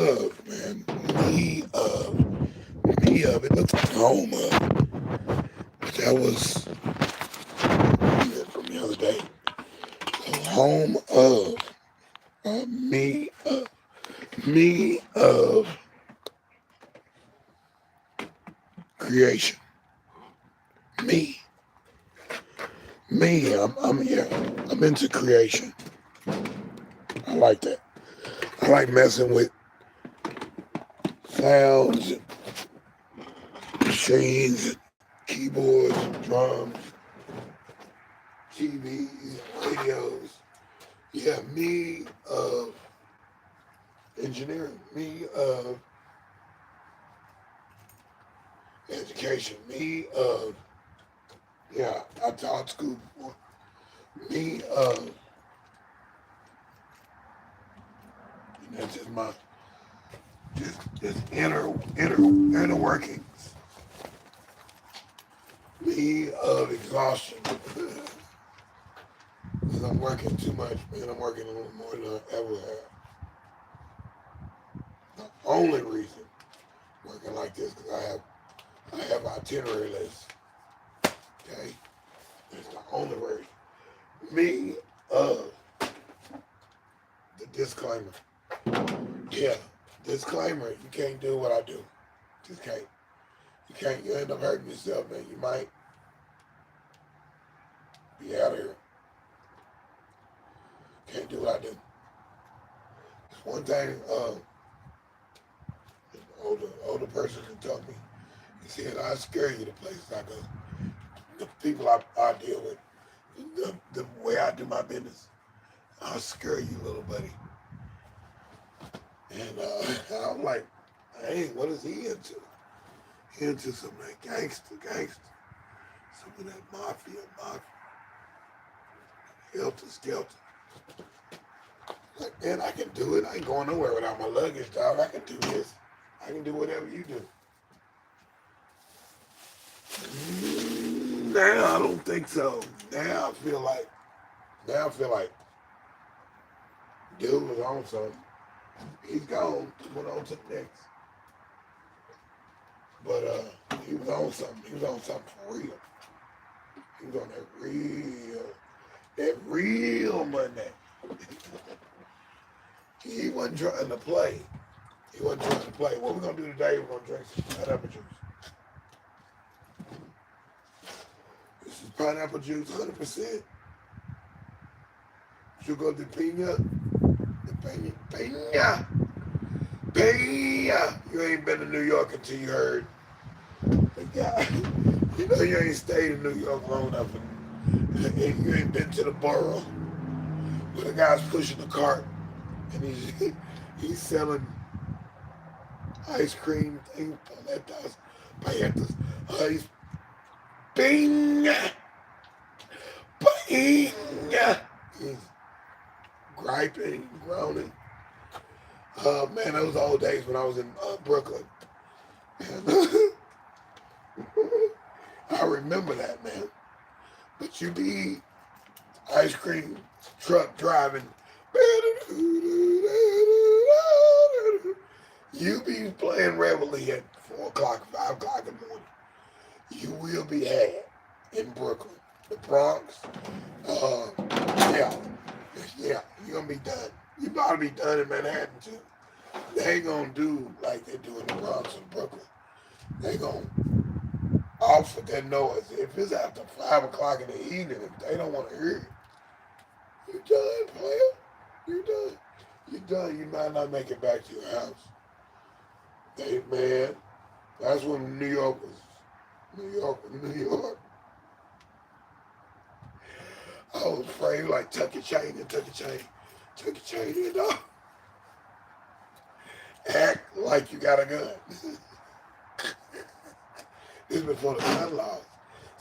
of, man. Me of. It looks like home of. But that was from the other day. So home of. Me of creation. Me. I'm here. I'm into creation. I like that. I like messing with sounds, machines, keyboards, drums, TVs, radios. Yeah, me of engineering, me of education, me of, yeah, I taught school before. Me of, and that's just my, just inner workings. Me of exhaustion. Because I'm working too much, man. I'm working a little more than I ever have. The only reason working like this because I have itinerary lists. Okay, that's the only reason. Me of the disclaimer. Yeah, disclaimer. You can't do what I do. Just can't. You can't. You end up hurting yourself, man. You might be out of here. Can't do what I do. It's one thing. An older person can tell me. He said, "I scare you the places I go, the people I deal with, the way I do my business. I'll scare you, little buddy." And I'm like, "Dang, what is he into? He into some of that gangster, some of that mafia, helter skelter." Like, man, I can do it. I ain't going nowhere without my luggage, dog. I can do this. I can do whatever you do. Now I don't think so. Now I feel like dude was on something. He's gone. Went on to the next. But he was on something. He was on something for real. He was on that real Monday. He wasn't trying to play. He wasn't trying to play. What we're gonna do today? We're gonna drink some pineapple juice. This is pineapple juice, 100%. Sugar de pina, pina. You ain't been to New York until you heard the guy. You know you ain't stayed in New York long enough, and you ain't been to the borough where the guy's pushing the cart and he's selling ice cream things, paletas, ice, bing, bing. He's griping, groaning. Man, those old days when I was in Brooklyn. And I remember that, man. But you be ice cream truck driving. You be playing Reveille at 4 o'clock, 5 o'clock in the morning. You will be had in Brooklyn, the Bronx. Yeah, yeah, you're gonna be done. You about to be done in Manhattan too. They ain't gonna do like they do in the Bronx and Brooklyn. They gonna off with that noise. If it's after 5 o'clock in the evening, if they don't want to hear it, you done, player. You done. You done. You might not make it back to your house. Hey man, that's when New York was New York. I was afraid like tuck your chain and tuck your chain. Tuck your chain in, dog. Act like you got a gun. This before the gun laws.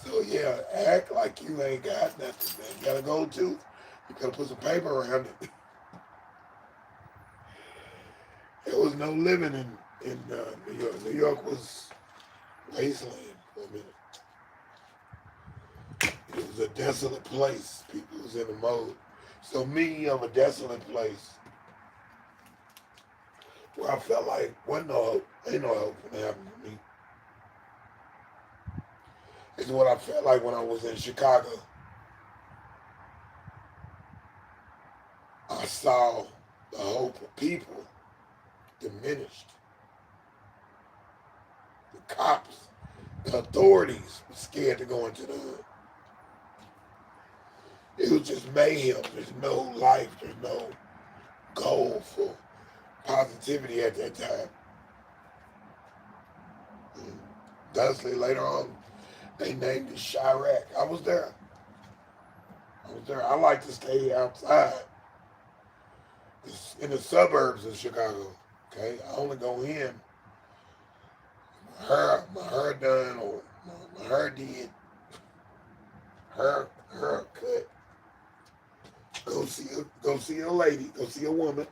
So yeah, act like you ain't got nothing, man. You got a gold tooth. You gotta put some paper around it. There was no living in New York. New York was wasteland for a minute. It was a desolate place. People was in the mode. So me of a desolate place where I felt like wasn't no hope. Ain't no hope when it happened to me. It's what I felt like when I was in Chicago. I saw the hope of people diminished. The cops, the authorities were scared to go into the hood. It was just mayhem. There's no life. There's no goal for positivity at that time. And thusly, later on, they named it Chirac. I was there. I like to stay outside. It's in the suburbs of Chicago. Okay, I only go in my hair done or my hair did, hair cut. Go see a lady. Go see a woman.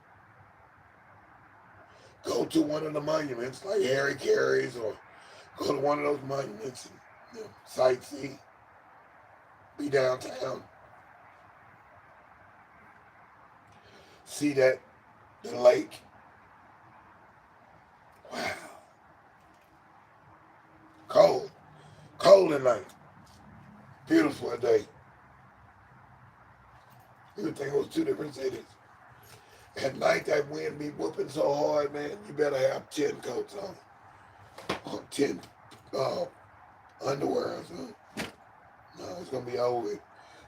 Go to one of the monuments like Harry Carey's, or go to one of those monuments and sightsee. Be downtown. See the lake. Wow. Cold at night. Beautiful day. You would think it was two different cities. At night, that wind be whooping so hard, man, you better have 10 coats on. Or 10 underwear or something. No, it's going to be over with.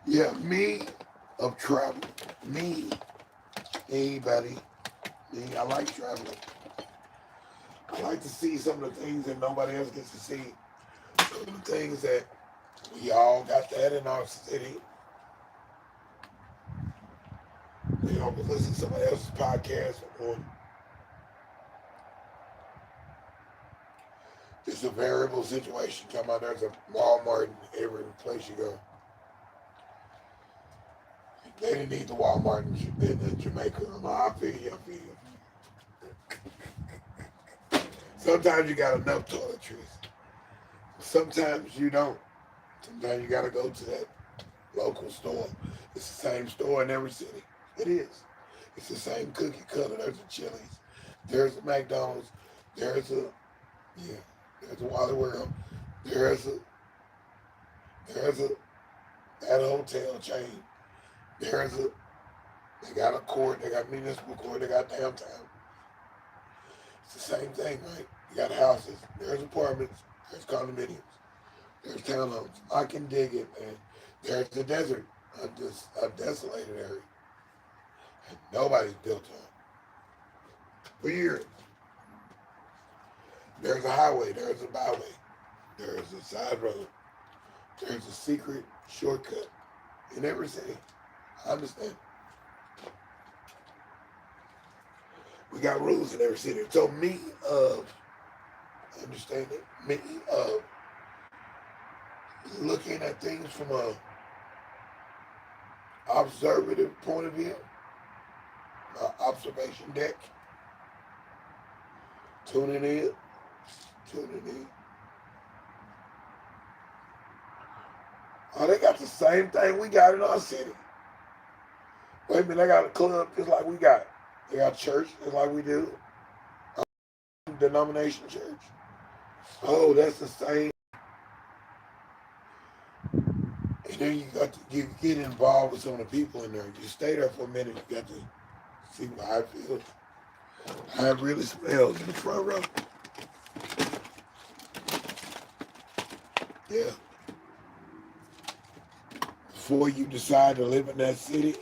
Yeah, me of travel. Me, buddy. Me, I like traveling. I like to see some of the things that nobody else gets to see. Some of the things that we all got that in our city. You know, but listen to somebody else's podcast on it's a variable situation. Talking about there's a Walmart in every place you go. They didn't need the Walmart in Jamaica. No, I feel you. Sometimes you got enough toiletries. Sometimes you don't. Sometimes you got to go to that local store. It's the same store in every city. It is. It's the same cookie cutter. There's a Chili's. There's a McDonald's. There's a Wally World. There's a that hotel chain. They got a court. They got municipal court. They got downtown. It's the same thing, right? You got houses. There's apartments. There's condominiums. There's townhomes. I can dig it, man. There's the desert, a desolated area. And nobody's built on. For years. There's a highway. There's a byway. There's a side road. There's a secret shortcut in every city. I understand. We got rules in every city. So me of understanding, me of looking at things from a observative point of view, observation deck, tuning in. Oh, they got the same thing we got in our city. Wait a minute, they got a club just like we got. They got church just like we do. Denomination church. Oh, that's the same. And then you get involved with some of the people in there. You stay there for a minute. You got to see how it feels. How it really smells in the front row. Yeah. Before you decide to live in that city,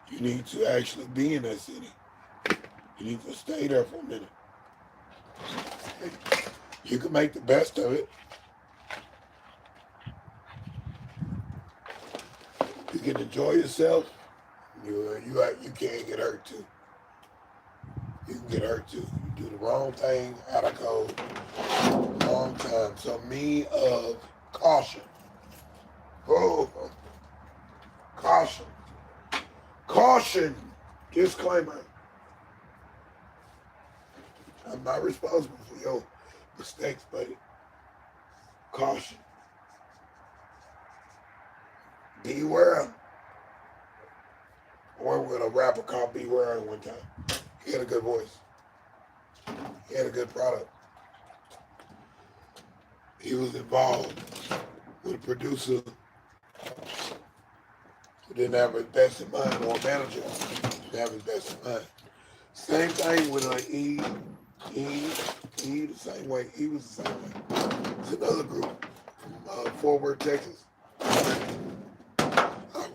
you need to actually be in that city. You need to stay there for a minute. You can make the best of it. You can enjoy yourself. You can't get hurt too. You can get hurt too. You do the wrong thing out of code, wrong time. So me of caution. Oh, caution. Caution. Disclaimer. I'm not responsible for your mistakes, buddy. Caution. Beware. I worked with a rapper called Beware one time. He had a good voice. He had a good product. He was involved with a producer who didn't have his best in mind, or a manager who didn't have his best in mind. Same thing with E, the same way. E was the same way. It's another group from Fort Worth, Texas.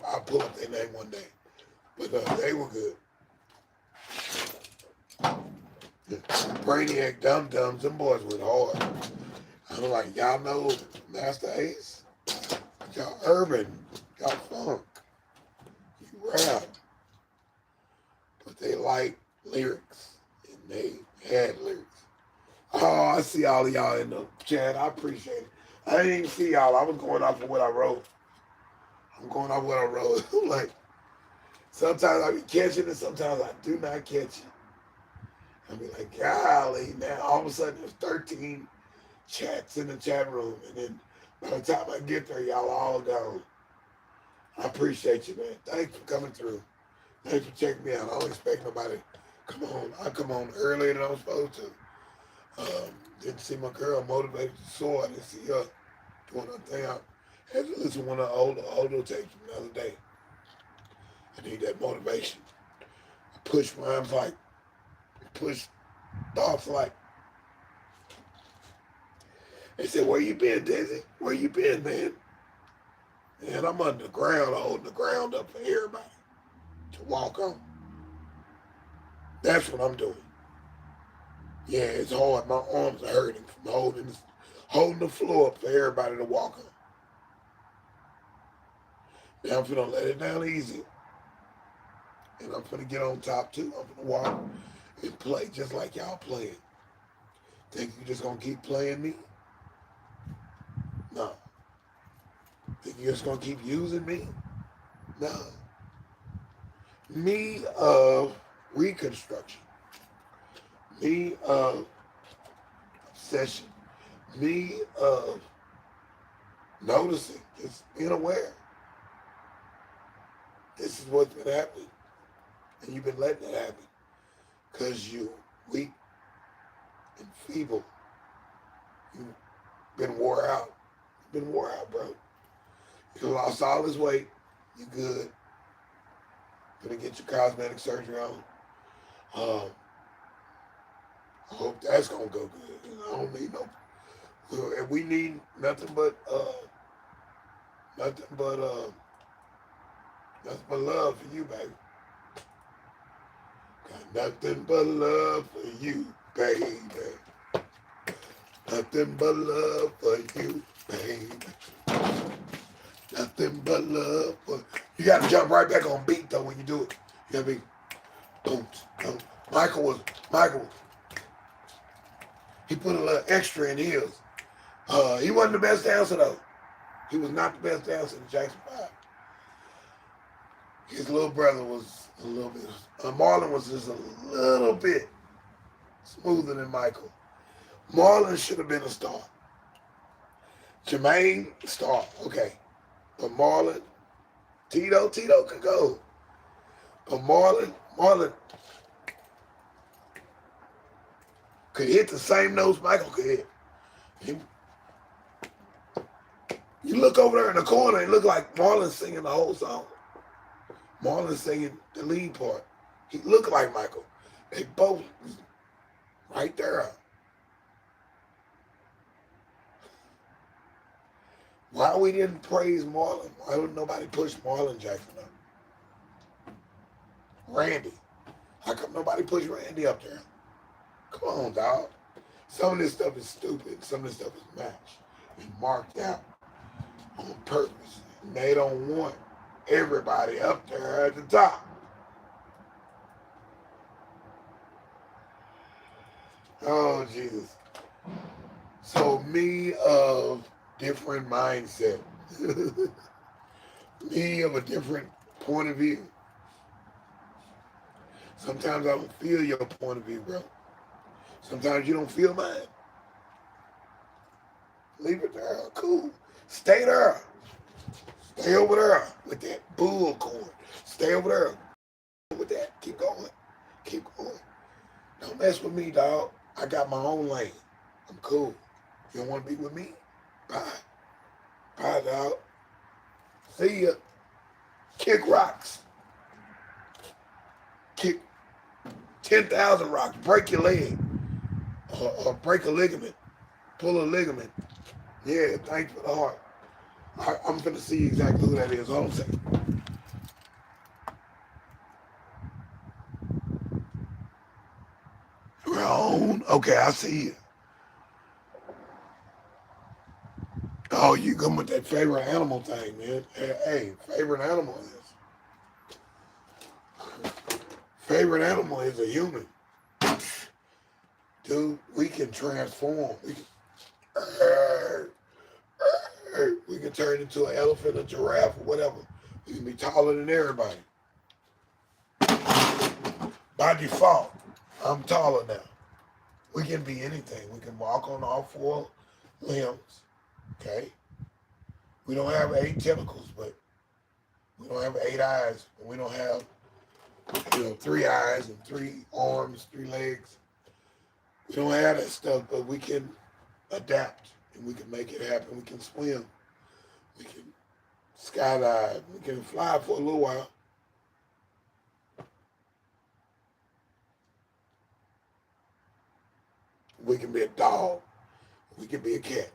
I'll pull up their name one day. But they were good. Brainiac Dum Dums, them boys went hard. I'm like, y'all know Master Ace? Y'all urban, y'all funk, you rap. But they like lyrics, and they had lyrics. Oh, I see all of y'all in the chat. I appreciate it. I didn't even see y'all. I was going off of what I wrote. I'm going off what I wrote. Like, sometimes I be catching it, sometimes I do not catch it. I'll be like, golly, now all of a sudden there's 13 chats in the chat room, and then by the time I get there, y'all all gone. I appreciate you, man. Thanks for coming through. Thanks for checking me out. I don't expect nobody. Come on, I come on earlier than I'm supposed to. Didn't see my girl motivated to soar. I didn't see her doing her thing. I had to listen to one of the older tapes from the other day. I need that motivation. I push rhymes like, push thoughts like. They said, where you been, deSz'e? Where you been, man? And I'm underground, holding the ground up for everybody to walk on. That's what I'm doing. Yeah, it's hard. My arms are hurting from holding the floor up for everybody to walk on. Now I'm finna let it down easy. And I'm finna get on top too. I'm finna walk and play just like y'all playing. Think you just gonna keep playing me? No. Think you just gonna keep using me? No. Me of reconstruction. Me of obsession. Me of noticing, just being aware. This is what's been happening. And you've been letting it happen. Because you weak and feeble. You've been wore out. You've been wore out, bro. You lost all this weight. You good. Gonna get your cosmetic surgery on. I hope that's gonna go good. You know, I don't need no. And we need nothing but love for you, baby. Got nothing but love for you, baby. Nothing but love for you, baby. Nothing but love for you. Gotta jump right back on beat though when you do it. You gotta be boom, boom. Michael, he put a little extra in his. He wasn't the best dancer though. He was not the best dancer in Jackson 5. His little brother was a little bit, Marlon was just a little bit smoother than Michael. Marlon should have been a star. Jermaine, star, okay. But Marlon, Tito could go. But Marlon could hit the same notes Michael could hit. You look over there in the corner, it look like Marlon singing the whole song. Marlon singing the lead part. He looked like Michael. They both right there. Why we didn't praise Marlon? Why would nobody push Marlon Jackson up? Randy. How come nobody pushed Randy up there? Come on, dog. Some of this stuff is stupid. Some of this stuff is matched and marked out on purpose. And they don't want everybody up there at the top. Oh, Jesus. So me of different mindset. Me of a different point of view. Sometimes I don't feel your point of view, bro. Sometimes you don't feel mine. Leave it there. Cool. Stay there. Stay over there with that bullcorn. Stay over there with that. Keep going. Keep going. Don't mess with me, dog. I got my own lane. I'm cool. You don't want to be with me? Bye. Bye, dog. See ya. Kick rocks. Kick 10,000 rocks. Break your leg. Or break a ligament. Pull a ligament. Yeah, thanks for the heart. I'm finna see exactly who that is. Hold on a second. Grown. Okay, I see you. Oh, you come with that favorite animal thing, man. Hey, favorite animal is a human. Dude, we can transform. We can turn into an elephant, a giraffe, or whatever. We can be taller than everybody. By default, I'm taller now. We can be anything. We can walk on all four limbs. Okay? We don't have 8 tentacles, but we don't have 8 eyes. And we don't have, 3 eyes and 3 arms, 3 legs. We don't have that stuff, but we can adapt and we can make it happen. We can swim. We can skydive. We can fly for a little while. We can be a dog. We can be a cat.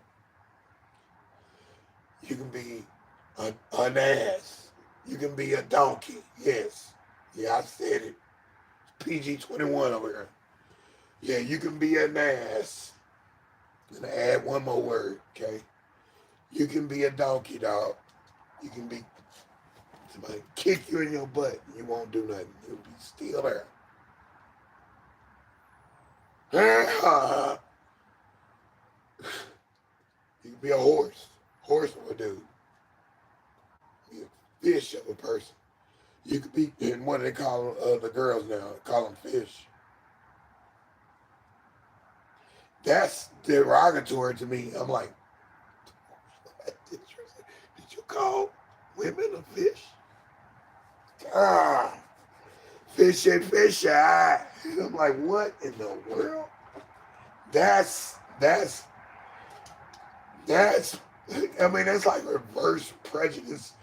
You can be an ass. You can be a donkey. Yes. Yeah, I said it. PG-21 over here. Yeah, you can be an ass. I'm gonna add one more word, okay? You can be a donkey, dog. You can be somebody kick you in your butt and you won't do nothing. You'll be still there. You can be a horse. Horse of a dude. Be a fish of a person. You could be, and what do they call the girls now? They call them fish. That's derogatory to me. I'm like, did you call women a fish? Ah, fishy. I'm like, what in the world? That's, I mean, that's like reverse prejudice,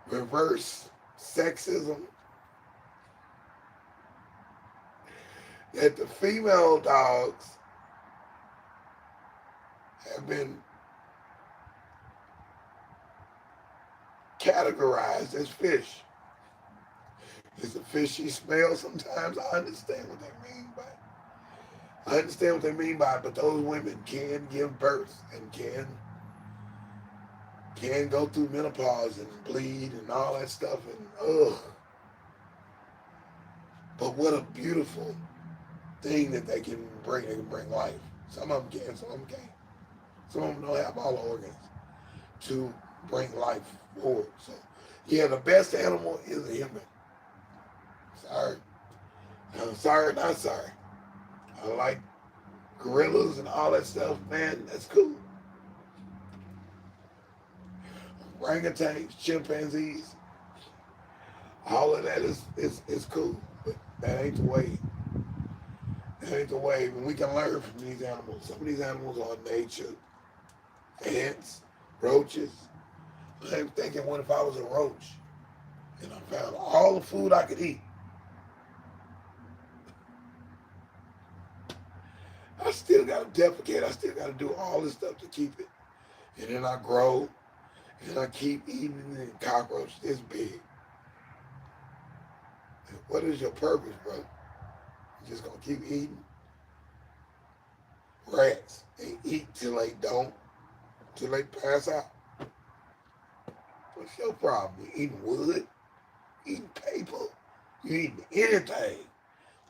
reverse sexism. That the female dogs have been categorized as fish. It's a fishy smell sometimes. I understand what they mean by it. I understand what they mean by it, but those women can give birth and can go through menopause and bleed and all that stuff and ugh. But what a beautiful thing that they can bring. They can bring life. Some of them can, some of them can't. Some of them don't have all the organs to bring life forward. So, yeah, the best animal is a human. Sorry. I'm sorry, not sorry. I like gorillas and all that stuff, man. That's cool. Orangutans, chimpanzees, all of that is cool. But that ain't the way. That ain't the way. When we can learn from these animals. Some of these animals are nature. Ants, roaches. I'm thinking, what if I was a roach and I found all the food I could eat? I still got to defecate. I still got to do all this stuff to keep it. And then I grow and I keep eating and cockroach this big. And what is your purpose, bro? You just going to keep eating? Rats, they eat till they don't, till they pass out. What's your problem? You eating wood? Eating paper? You eating anything?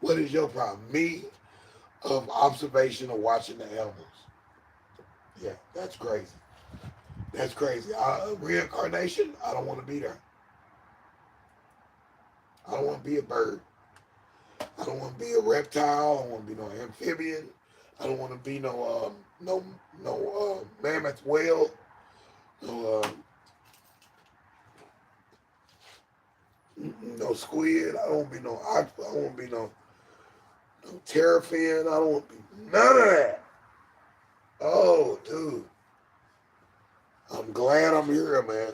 What is your problem? Me, of observation of watching the animals. Yeah, that's crazy. That's crazy. Reincarnation, I don't want to be there. I don't want to be a bird. I don't want to be a reptile. I don't want to be no amphibian. I don't want to be no mammoth whale. No squid. I don't want to be no octopus. I don't want to be no no terrapin. I don't want to be none of that. Oh, dude. I'm glad I'm here, man.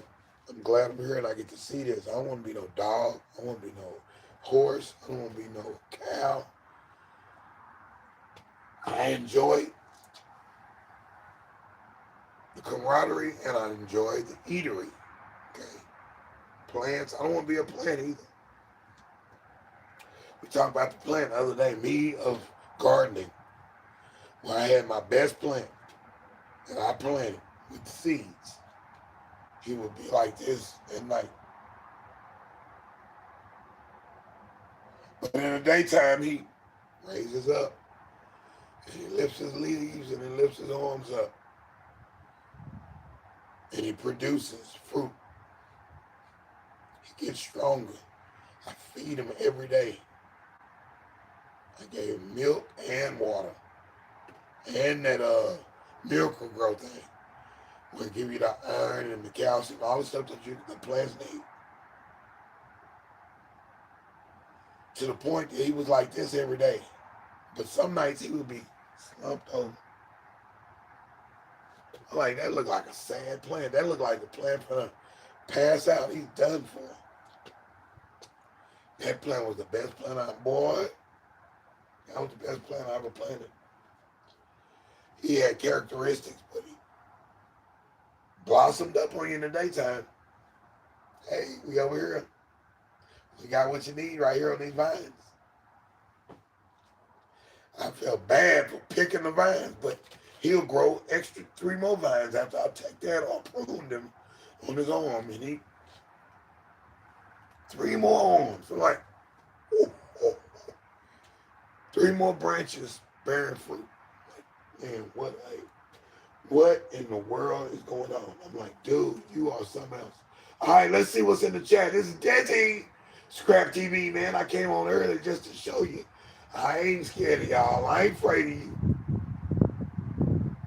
I'm glad I'm here and I get to see this. I don't want to be no dog. I don't want to be no horse. I don't want to be no cow. I enjoy the camaraderie and I enjoy the eatery. Okay. Plants. I don't want to be a plant either. We talked about the plant the other day, me of gardening, where I had my best plant that I planted with seeds. He would be like this at night. But in the daytime, he raises up. And he lifts his leaves and he lifts his arms up. And he produces fruit. He gets stronger. I feed him every day. I gave him milk and water. And that miracle grow thing. Will give you the iron and the calcium, all the stuff that the plants need. To the point that he was like this every day. But some nights he would be slumped over. I'm like, that looked like a sad plant. That looked like a plant gonna pass out. He's done for. That plant was the best plant boy. That was the best plant I ever planted. He had characteristics, but he blossomed up on you in the daytime. Hey, we over here. We got what you need right here on these vines. I felt bad for picking the vines, but he'll grow extra 3 more vines after I take that off, pruned him on his arm, and he 3 more arms. I'm like, ooh, oh, 3 more branches bearing fruit. Like, man, what in the world is going on? I'm like, dude, you are something else. All right, let's see what's in the chat. This is deSz'e, Scrap TV, man. I came on early just to show you. I ain't scared of y'all. I ain't afraid of you.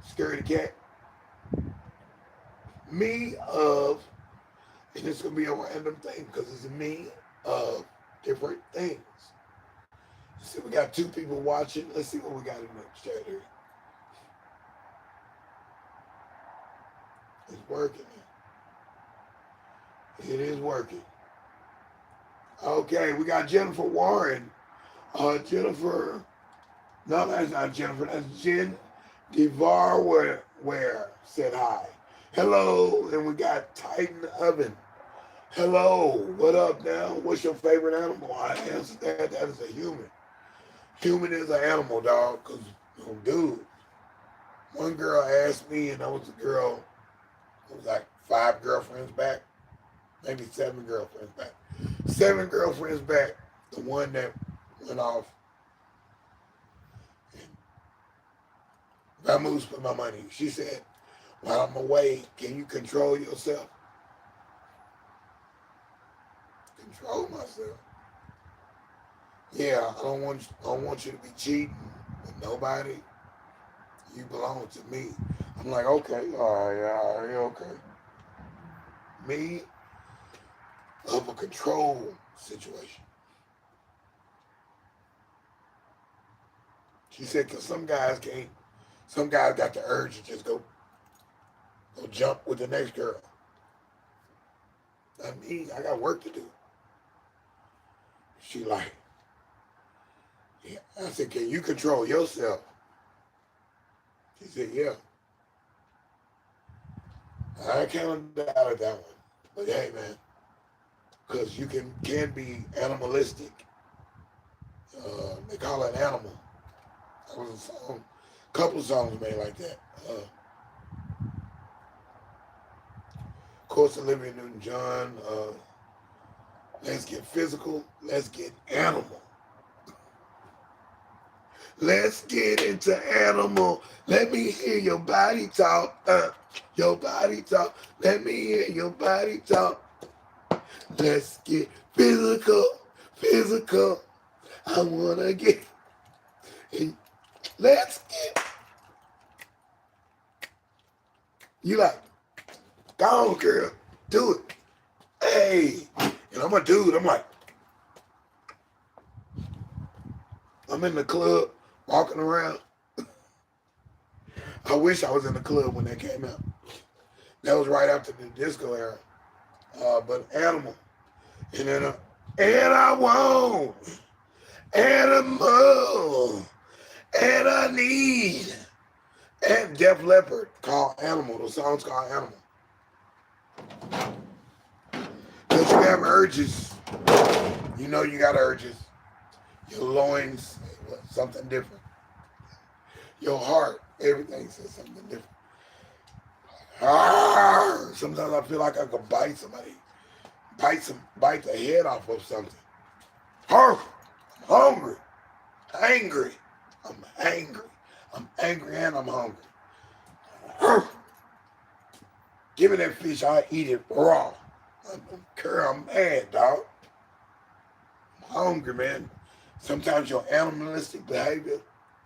Scared of the cat. Me of, and it's going to be a random thing because it's me of different things. See, we got 2 people watching. Let's see what we got in the chat here. It's working. It is working. Okay, we got Jennifer Warren. Jennifer, no, that's not Jennifer. That's Jen DeVar where said hi. Hello, and we got Titan Oven. Hello, what up now? What's your favorite animal? I answered that. That is a human. Human is an animal, dog. Because, dude, one girl asked me, and that was a girl, it was like 5 girlfriends back, maybe 7 girlfriends back. 7 girlfriends back, the one that went off. Vamoose put my money. She said, while I'm away, can you control yourself? Control myself. Yeah, I don't want you to be cheating with nobody. You belong to me. I'm like, okay, all right, okay. Me of a control situation. She said, because some guys can't. Some guys got the urge to just go jump with the next girl. Not me. I got work to do. She like, yeah. I said, can you control yourself? She said, yeah. I kind of doubted that one. But hey, man, because you can be animalistic. They call it animal. That was a song. Couple of songs made like that. Of course, Olivia Newton-John. Let's get physical. Let's get animal. Let's get into animal. Let me hear your body talk. Your body talk. Let me hear your body talk. Let's get physical. Physical. I want to get. Let's get. You like, go on, girl. Do it. Hey. And I'm a dude. I'm I'm in the club, walking around. I wish I was in the club when that came out. That was right after the disco era. But Animal. And then, and I want animal. And I need. And Def Leppard called Animal. The song's called Animal. Because you have urges. You know you got urges. Your loins, something different. Your heart, everything says something different. Sometimes I feel like I could bite somebody. Bite the head off of something. I'm hungry. Angry. I'm angry. I'm angry and I'm hungry. Give me that fish, I'll eat it raw. I'm mad, dog. I'm hungry, man. Sometimes your animalistic behavior,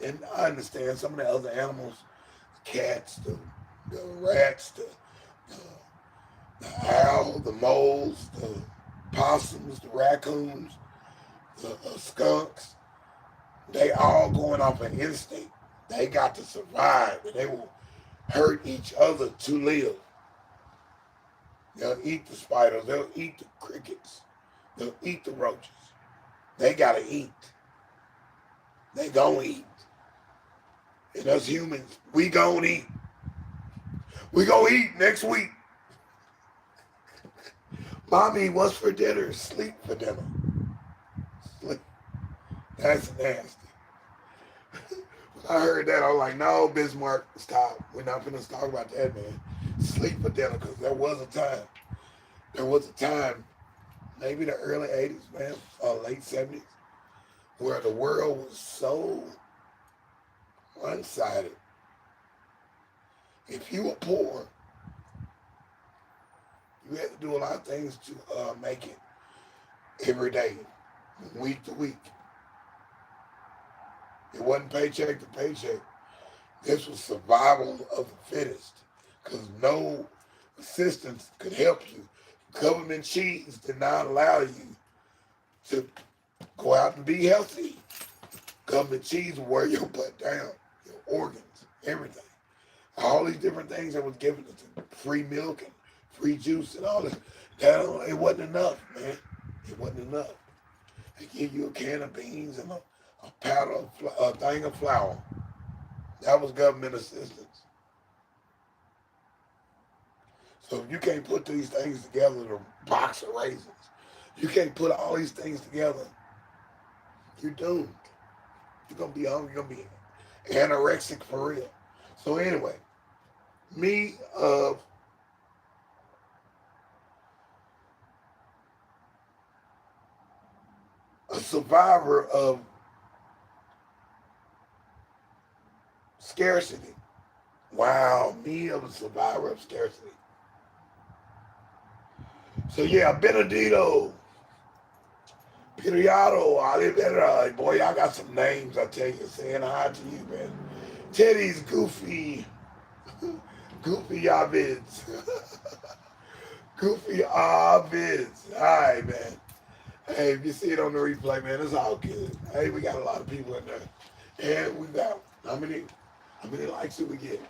and I understand some of the other animals, cats, the rats, the owl, the moles, the possums, the raccoons, the skunks, they all going off an instinct. They got to survive, and they will hurt each other to live. They'll eat the spiders, they'll eat the crickets, they'll eat the roaches. They gotta eat. They gonna eat. And us humans, we gonna eat. We gonna eat next week. Mommy, what's for dinner? Sleep for dinner. Sleep. That's nasty. When I heard that, I was like, no, Bismarck, stop. We're not gonna talk about that, man. Sleep for dinner, because there was a time, maybe the early 80s, man, late 70s, where the world was so one-sided. If you were poor, you had to do a lot of things to make it every day, week to week. It wasn't paycheck to paycheck. This was survival of the fittest, because no assistance could help you. Government cheese did not allow you to go out and be healthy. Government cheese will wear your butt down, your organs, everything. All these different things that was given to free milk and free juice and all this. It wasn't enough, man. It wasn't enough. They give you a can of beans and a powder, a thing of flour. That was government assistance. So if you can't put these things together in a box of raisins, you can't put all these things together, you're doomed. You're going to be hungry. You're going to be anorexic for real. So anyway, me a survivor of scarcity. Wow, me of a survivor of scarcity. So yeah, Benedito, Piriato, Olivera, boy, y'all got some names, I tell you, saying hi to you, man. Teddy's Goofy, Goofy Avids, Goofy Avids. All right, man. Hey, if you see it on the replay, man, it's all good. Hey, we got a lot of people in there. And we got, how many likes did we get?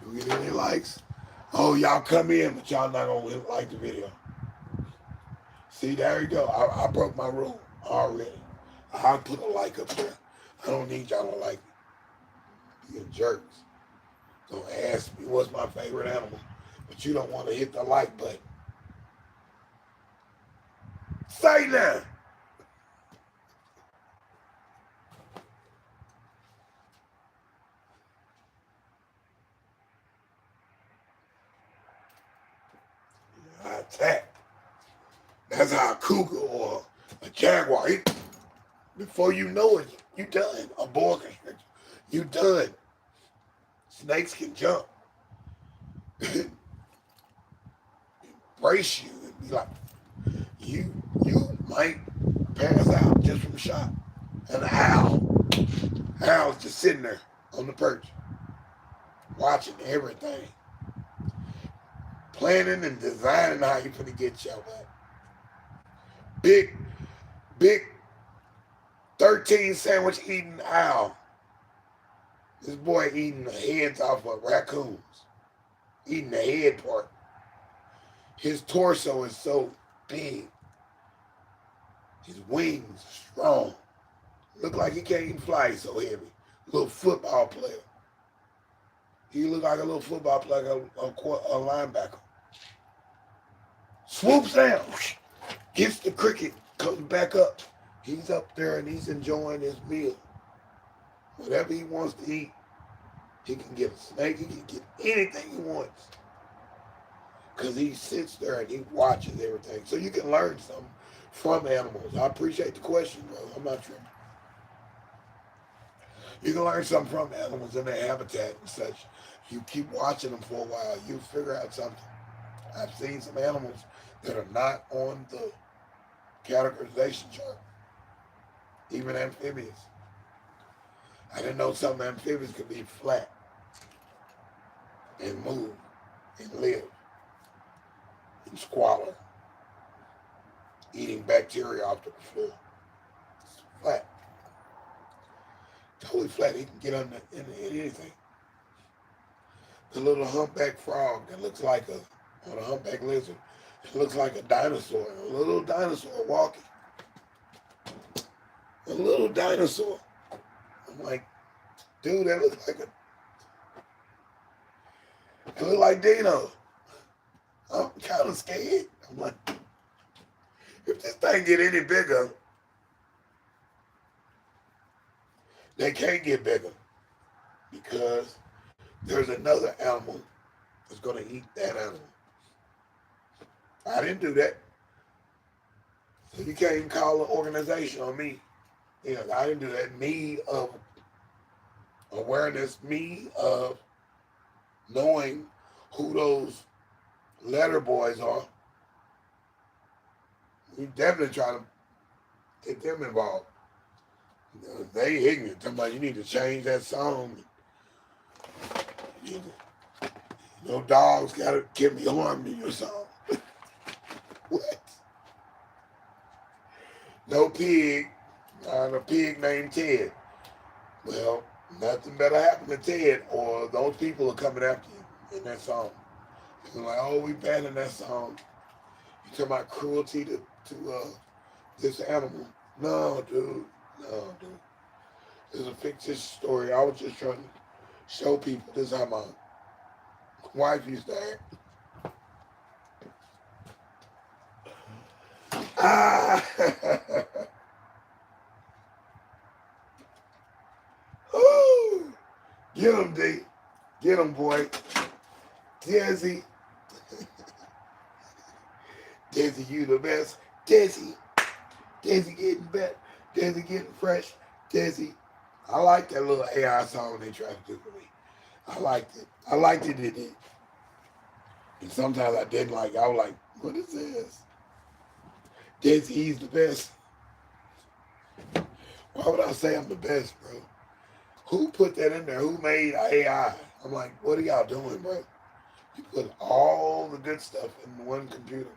Did we get any likes? Oh, y'all come in, but y'all not gonna like the video. See, there you go. I broke my rule already. I'll put a like up there. I don't need y'all to like me. You're jerks. Don't ask me what's my favorite animal, but you don't want to hit the like button. Say that. I attack. That's how a cougar or a jaguar, before you know it, you done. A boa constrictor, you done. Snakes can jump. Brace you and be like, you might pass out just from a shot. An owl's just sitting there on the perch, watching everything, planning and designing how you finna get your back. Big 13 sandwich eating owl. This boy eating the heads off of raccoons. Eating the head part. His torso is so big. His wings strong. Look like he can't even fly, he's so heavy. Little football player. He look like a little football player, a linebacker. Swoops down, gets the cricket, comes back up. He's up there and he's enjoying his meal. Whatever he wants to eat, he can get a snake, he can get anything he wants. Because he sits there and he watches everything. So you can learn something from animals. I appreciate the question, brother. I'm not tripping. You can learn something from animals in their habitat and such. You keep watching them for a while, you figure out something. I've seen some animals that are not on the categorization chart, even amphibians. I didn't know some amphibians could be flat and move and live and squalor, eating bacteria off the floor. It's flat. Totally flat. He can get under in anything. The little humpback frog that looks like or a humpback lizard, it looks like a dinosaur. A little dinosaur walking. A little dinosaur. I'm like, dude, that looks like it looks like Dino. I'm kind of scared. I'm like, if this thing get any bigger, they can't get bigger because there's another animal that's going to eat that animal. I didn't do that. So you can't even call an organization on me. Yeah, I didn't do that. Me of awareness, me of knowing who those letter boys are. We definitely try to get them involved. You know, they ignorant. Somebody, you need to change that song. No dogs can be harmed in your song. What? No pig. A pig named Ted. Well, nothing better happened to Ted, or those people are coming after you in that song. They're like, oh, we banning that song. You talking about cruelty to this animal? No, dude. No, dude. It's a fictitious story. I was just trying to show people this is how my wife used to act. Ah! Ooh. Get him, D. Get him, boy. deSz'e. deSz'e, you the best. deSz'e. deSz'e getting better. deSz'e getting fresh. deSz'e. I like that little AI song they tried to do for me. I liked it. I liked it, it did. And sometimes I didn't like it. I was like, what is this? deSz'e's the best. Why would I say I'm the best, bro? Who put that in there? Who made AI? I'm like, what are y'all doing, bro? You put all the good stuff in one computer.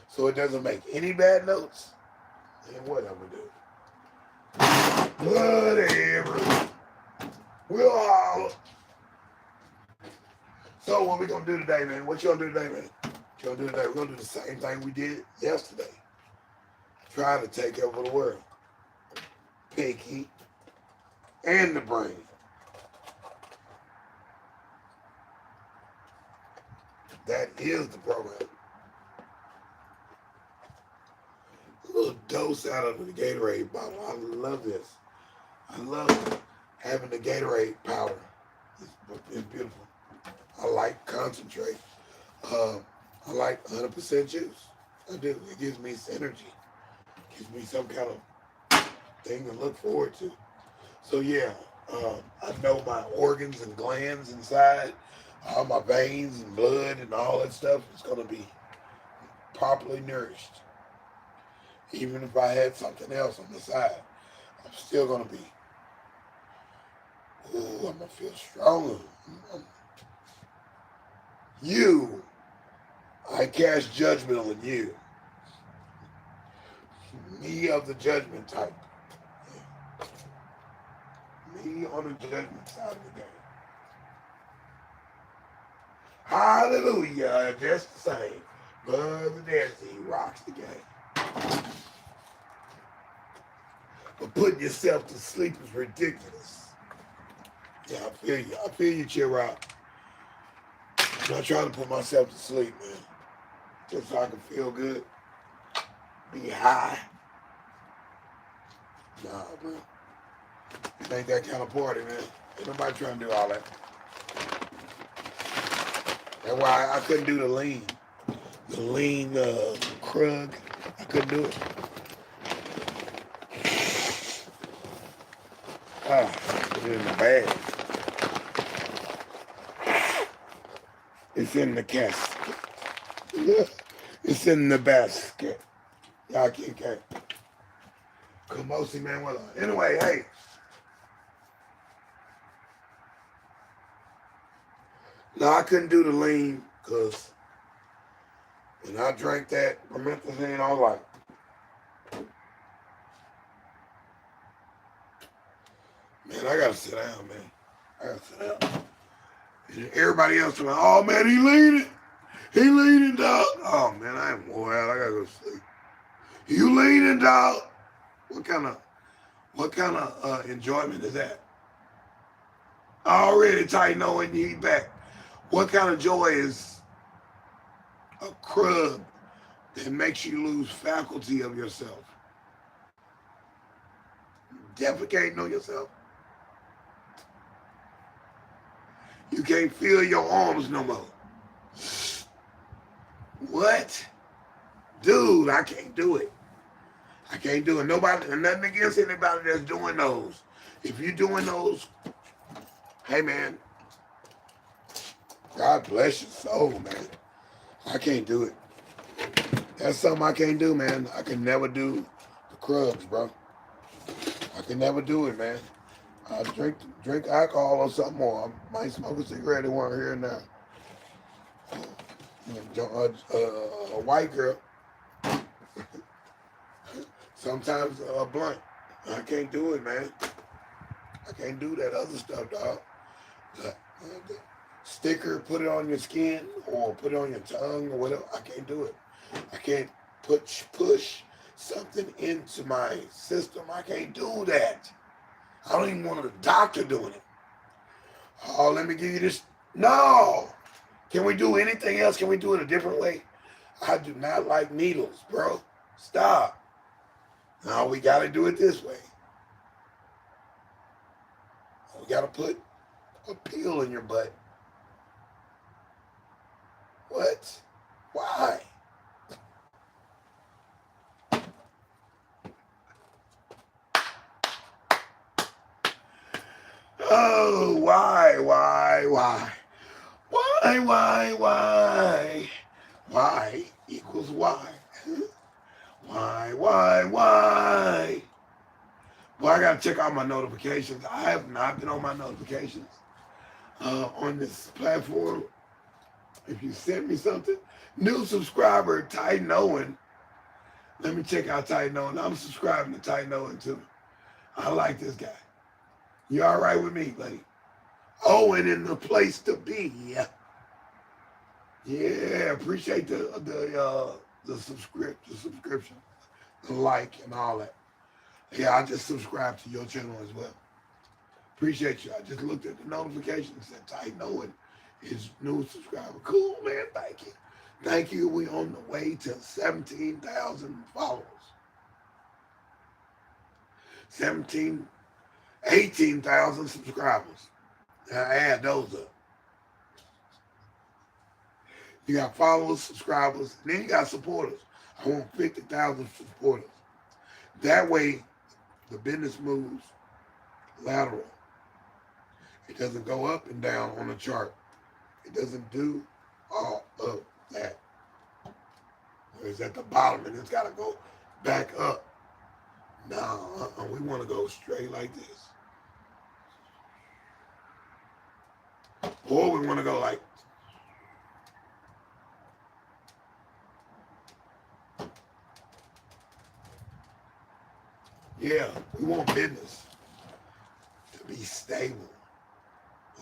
So it doesn't make any bad notes. And whatever, dude. Whatever. We'll holler. So what we gonna do today, man? What you gonna do today, man? What you gonna do today? We're gonna do the same thing we did yesterday. Try to take over the world. Pinky and the brain. That is the program. A little dose out of the Gatorade bottle. I love this. I love having the Gatorade powder. It's beautiful. I like concentrate. I like 100% juice. I do. It gives me energy. Gives me some kind of thing to look forward to. So yeah, I know my organs and glands inside, all my veins and blood and all that stuff is going to be properly nourished. Even if I had something else on the side, I'm still going to be, ooh, I'm going to feel stronger. You, I cast judgment on you. Me of the judgment type. He on the judgment side of the game. Hallelujah. Just the same. Brother deSz'e rocks the game. But putting yourself to sleep is ridiculous. Yeah, I feel you. I feel you, cheer out. I'm not trying to put myself to sleep, man. Just so I can feel good. Be high. Nah, man. It ain't that kind of party, man. Ain't nobody trying to do all that. That's why I couldn't do the lean. The lean krug. I couldn't do it. It's in the bag. It's in the casket. It's in the basket. Y'all can't. Kamosi, man, what up? Anyway, hey. No, I couldn't do the lean because when I drank that promethazine, I was like, man, I gotta sit down, man. I gotta sit down. And everybody else was like, oh man, he leaning. He leaning, dog. Oh man, I am wore out. I gotta go to sleep. You leaning, dog? What kind of enjoyment is that? Already tight knowing you back. What kind of joy is a crud that makes you lose faculty of yourself? Defecating on yourself. You can't feel your arms no more. What? Dude, I can't do it. I can't do it. Nobody, nothing against anybody that's doing those. If you're doing those, hey man, God bless your soul, man. I can't do it. That's something I can't do, man. I can never do the crubs, bro. I can never do it, man. I drink alcohol or something more. I might smoke a cigarette and one here and there. A white girl. Sometimes a blunt. I can't do it, man. I can't do that other stuff, dog. The sticker, put it on your skin or put it on your tongue or whatever. I can't do it. I can't push something into my system. I can't do that. I don't even want a doctor doing it. Oh, let me give you this. No. Can we do anything else? Can we do it a different way? I do not like needles, bro. Stop. No, we got to do it this way. We got to put a pill in your butt. What? Why? Oh, why? Why equals why? Why? Well, I got to check out my notifications. I have not been on my notifications on this platform. If you sent me something, new subscriber, Titan Owen. Let me check out Titan Owen. I'm subscribing to Titan Owen too. I like this guy. You all right with me, buddy? Owen in the place to be. Yeah, appreciate the subscription, the like, and all that. Yeah, I just subscribed to your channel as well. Appreciate you. I just looked at the notifications and said Titan Owen is new subscriber. Cool, man. Thank you. Thank you. We on the way to 17,000 followers. 18,000 subscribers. Now add those up. You got followers, subscribers, and then you got supporters. I want 50,000 supporters. That way, the business moves lateral. It doesn't go up and down on the chart. It doesn't do all of that. It's at the bottom and it's got to go back up. No, we want to go straight like this. Or we want to go like, yeah, we want business to be stable,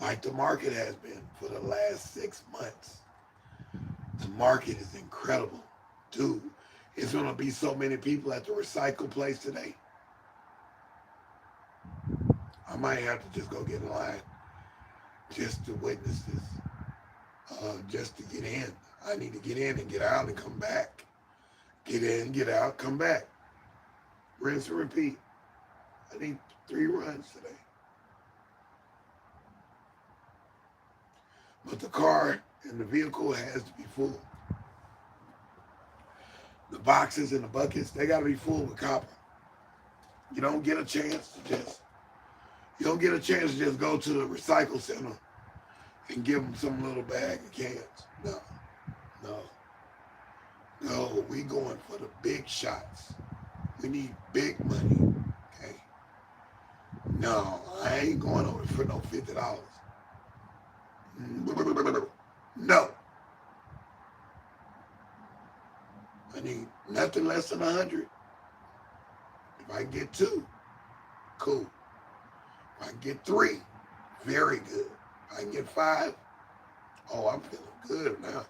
like the market has been for the last 6 months. The market is incredible. Dude, it's going to be so many people at the recycle place today. I might have to just go get in line just to witness this, just to get in. I need to get in and get out and come back. Get in, get out, come back. Rinse and repeat. I need 3 runs today. But the car and the vehicle has to be full. The boxes and the buckets, they got to be full with copper. You don't get a chance to just go to the recycle center and give them some little bag of cans. No, we going for the big shots. We need big money, okay? No, I ain't going over for no $50. No. I need nothing less than 100. If I get 2, cool. If I get 3, very good. If I get 5, oh, I'm feeling good now.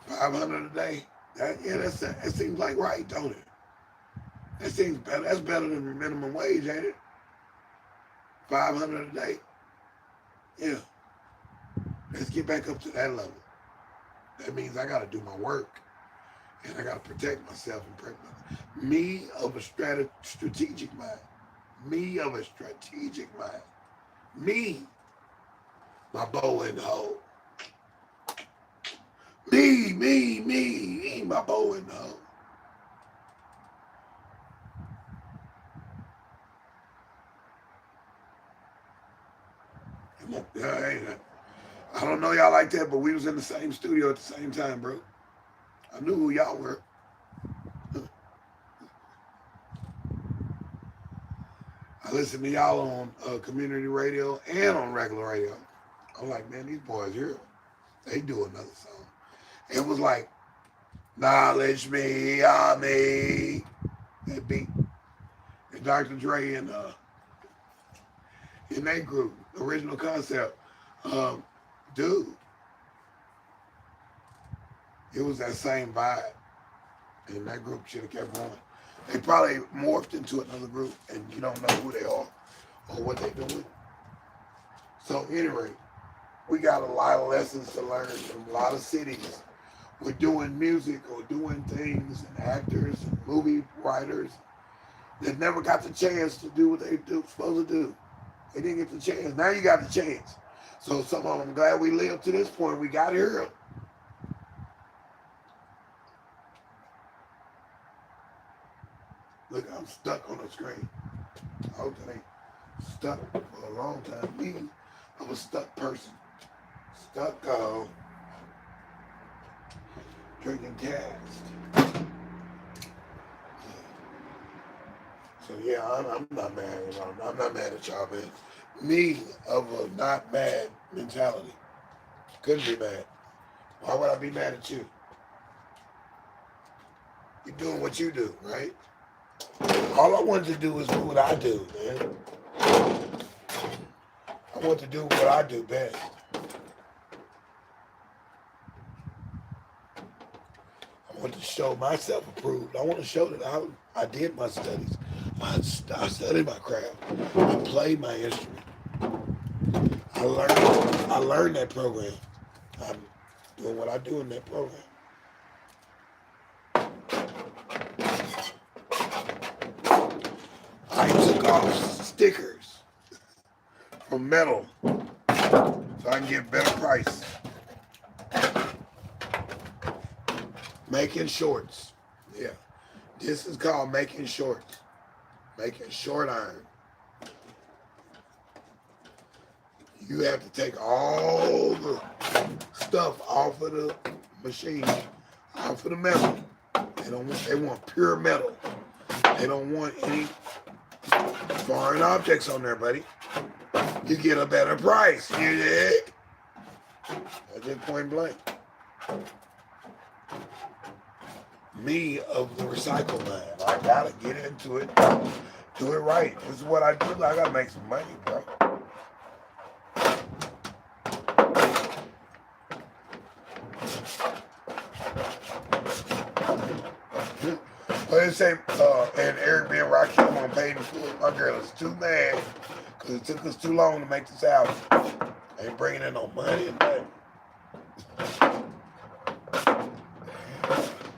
500 a day. That seems like right, don't it? That seems better. That's better than the minimum wage, ain't it? 500 a day. Yeah. Let's get back up to that level. That means I got to do my work. And I got to protect myself and protect myself. Me of a strategic mind. Me of a strategic mind. Me, my bow in the hole. Me, my bow in the hole. I don't know y'all like that, but we was in the same studio at the same time, bro. I knew who y'all were. I listen to y'all on community radio and on regular radio. I'm like, man, these boys here, they do another song. It was like, knowledge me, me. That beat. And Dr. Dre and in that group, original concept, dude, it was that same vibe. And that group should have kept going. They probably morphed into another group and you don't know who they are or what they're doing. So anyway, we got a lot of lessons to learn from a lot of cities. We're doing music or doing things and actors and movie writers that never got the chance to do what they supposed to do. They didn't get the chance. Now you got the chance. So some of them, I'm glad we lived to this point. We got here. Look, I'm stuck on the screen. I hope that ain't stuck for a long time. Me, I'm a stuck person. Stuck drinking cast. So yeah, I'm not mad. I'm not mad at y'all, man. Me of a not mad mentality. Couldn't be mad. Why would I be mad at you? You're doing what you do, right? All I wanted to do is do what I do, man. I want to do what I do best. I want to show myself approved. I want to show that I did my studies. I studied my craft. I played my instrument. I learned that program. I'm doing what I do in that program. I took off stickers from metal so I can get a better price. Making shorts. Yeah. This is called making shorts. Making short iron. You have to take all the stuff off of the machine, off of the metal. They want pure metal. They don't want any foreign objects on there, buddy. You get a better price. You dig? That's just point blank. Me of the recycle mind. I gotta get into it. Do it right. This is what I do. I gotta make some money, bro. But they say, and Eric being Rocky, I'm on paid in full. My girl is too mad because it took us too long to make this album. Ain't bringing in no money and nothing.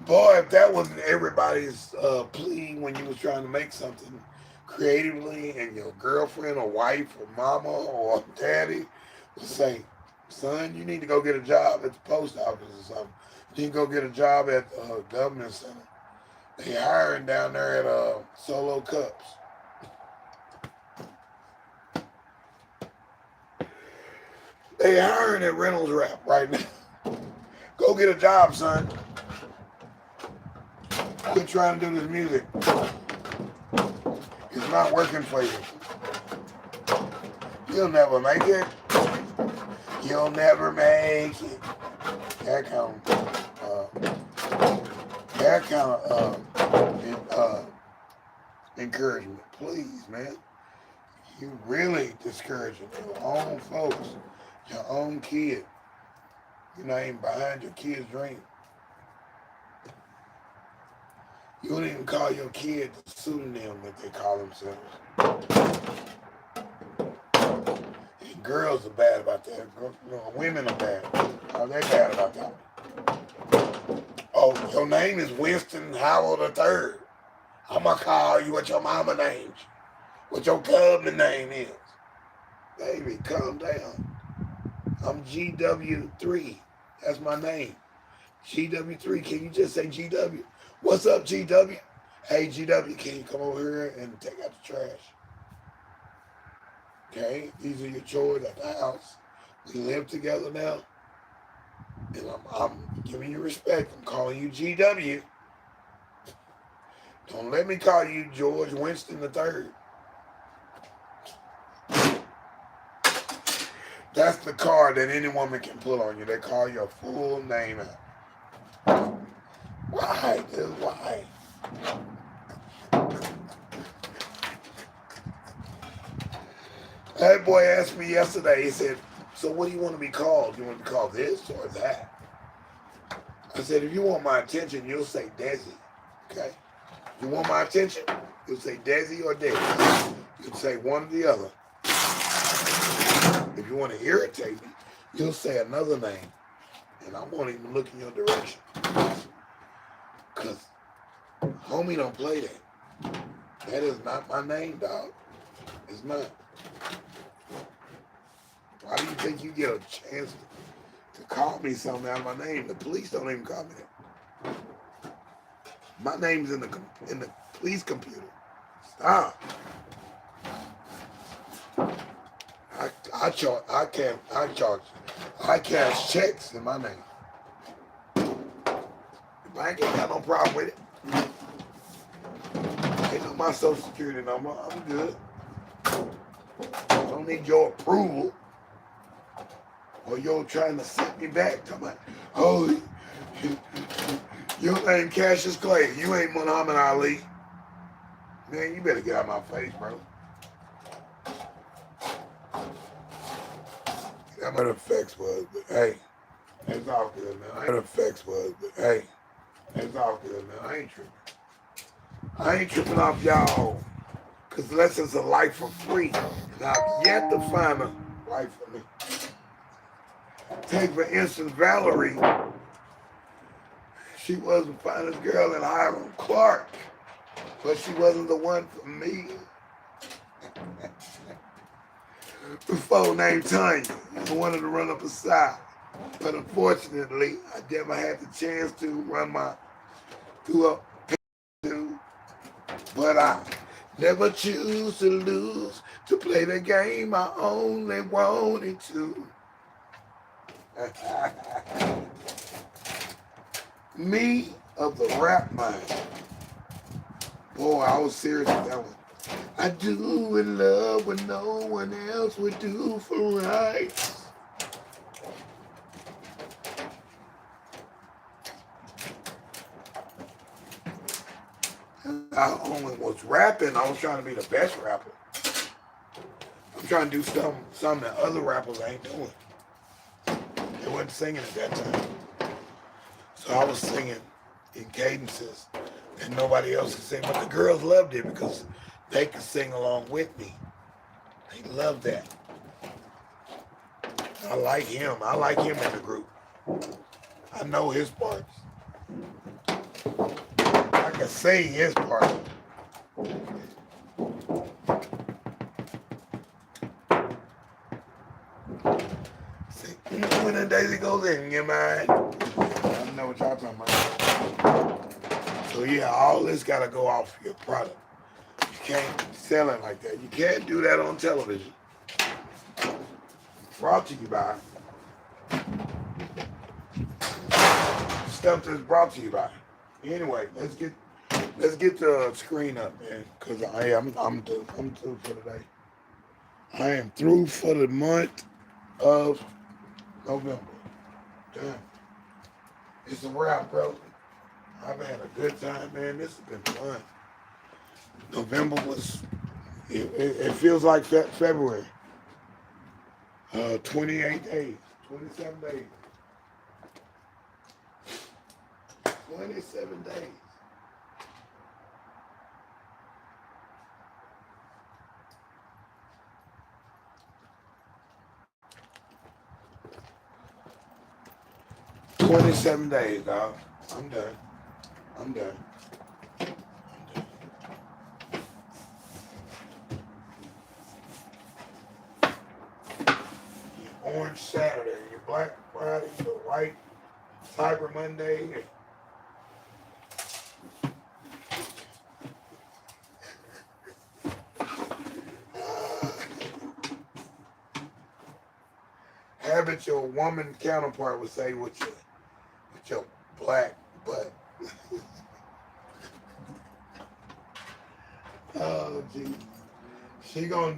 Boy, if that wasn't everybody's plea when you was trying to make something creatively, and your girlfriend or wife or mama or daddy would say, son, you need to go get a job at the post office or something. You need to go get a job at the government center. They hiring down there at Solo Cups. They hiring at Reynolds Wrap right now. Go get a job, son. Quit trying to do this music. It's not working for you. You'll never make it. You'll never make it. That kind of encouragement, please, man. You really discouraging your own folks, your own kid. You're not even behind your kid's dream. You don't even call your kid the pseudonym that they call themselves. And girls are bad about that. Women are bad. Are they bad about that? Oh, your name is Winston Howell III. I'm going to call you what your mama names, what your cousin name is. Baby, calm down. I'm GW3. That's my name. GW3. Can you just say GW? What's up, GW? Hey, GW, can you come over here and take out the trash? Okay, these are your chores at the house. We live together now. And I'm giving you respect. I'm calling you GW. Don't let me call you George Winston III. That's the card that any woman can pull on you. They call your full name out. Why, dude? Why? That boy asked me yesterday, he said, so what do you want to be called? Do you want to be called this or that? I said, if you want my attention, you'll say deSz'e. Okay? You want my attention? You'll say deSz'e or deSz'e. You'll say one or the other. If you want to irritate me, you'll say another name. And I won't even look in your direction. Because homie don't play that. That is not my name, dog. It's not. Why do you think you get a chance to call me something out of my name? The police don't even call me that. My name's in the police computer. Stop. I cash checks in my name. If I ain't got no problem with it. Ain't no my social security number. I'm good. I don't need your approval. Or you're trying to set me back. Talking about, oh, your name Cassius Clay. You ain't Muhammad Ali. Man, you better get out of my face, bro. That might effects was, but hey, it's all good, man. That effects was, but hey, it's all good, man. I ain't tripping. I ain't tripping off y'all. Because lessons of life for free. And I've yet to find a life for me. Take, for instance, Valerie. She was the finest girl in Hiram Clark. But she wasn't the one for me. Before named Tanya. I wanted to run up a side. But unfortunately, I never had the chance to run through a dude. But I never choose to lose, to play the game I only wanted to. Me of the rap mind. Boy, I was serious with that one. I do in love what no one else would do for rights. I only was rapping. I was trying to be the best rapper. I'm trying to do something that other rappers ain't doing. They wasn't singing at that time. So I was singing in cadences that nobody else could sing. But the girls loved it because they could sing along with me. They loved that. I like him. I like him in the group. I know his parts. I can sing his part. See, when the daisy goes in your mind. I know what y'all talking about. So yeah, all this gotta go off your product. You can't sell it like that. You can't do that on television. Brought to you by stuff that's brought to you by. Anyway, let's get the screen up, man, because I'm through for today. I am through for the month of November. Damn. It's a wrap, bro. I've had a good time, man. This has been fun. November was, it feels like February. 28 days, 27 days. 27 days. $27 days, dog. I'm done. I'm done. Your Orange Saturday, your Black Friday, your White Cyber Monday. Have it your woman counterpart would say with your black butt. Oh, gee. She gonna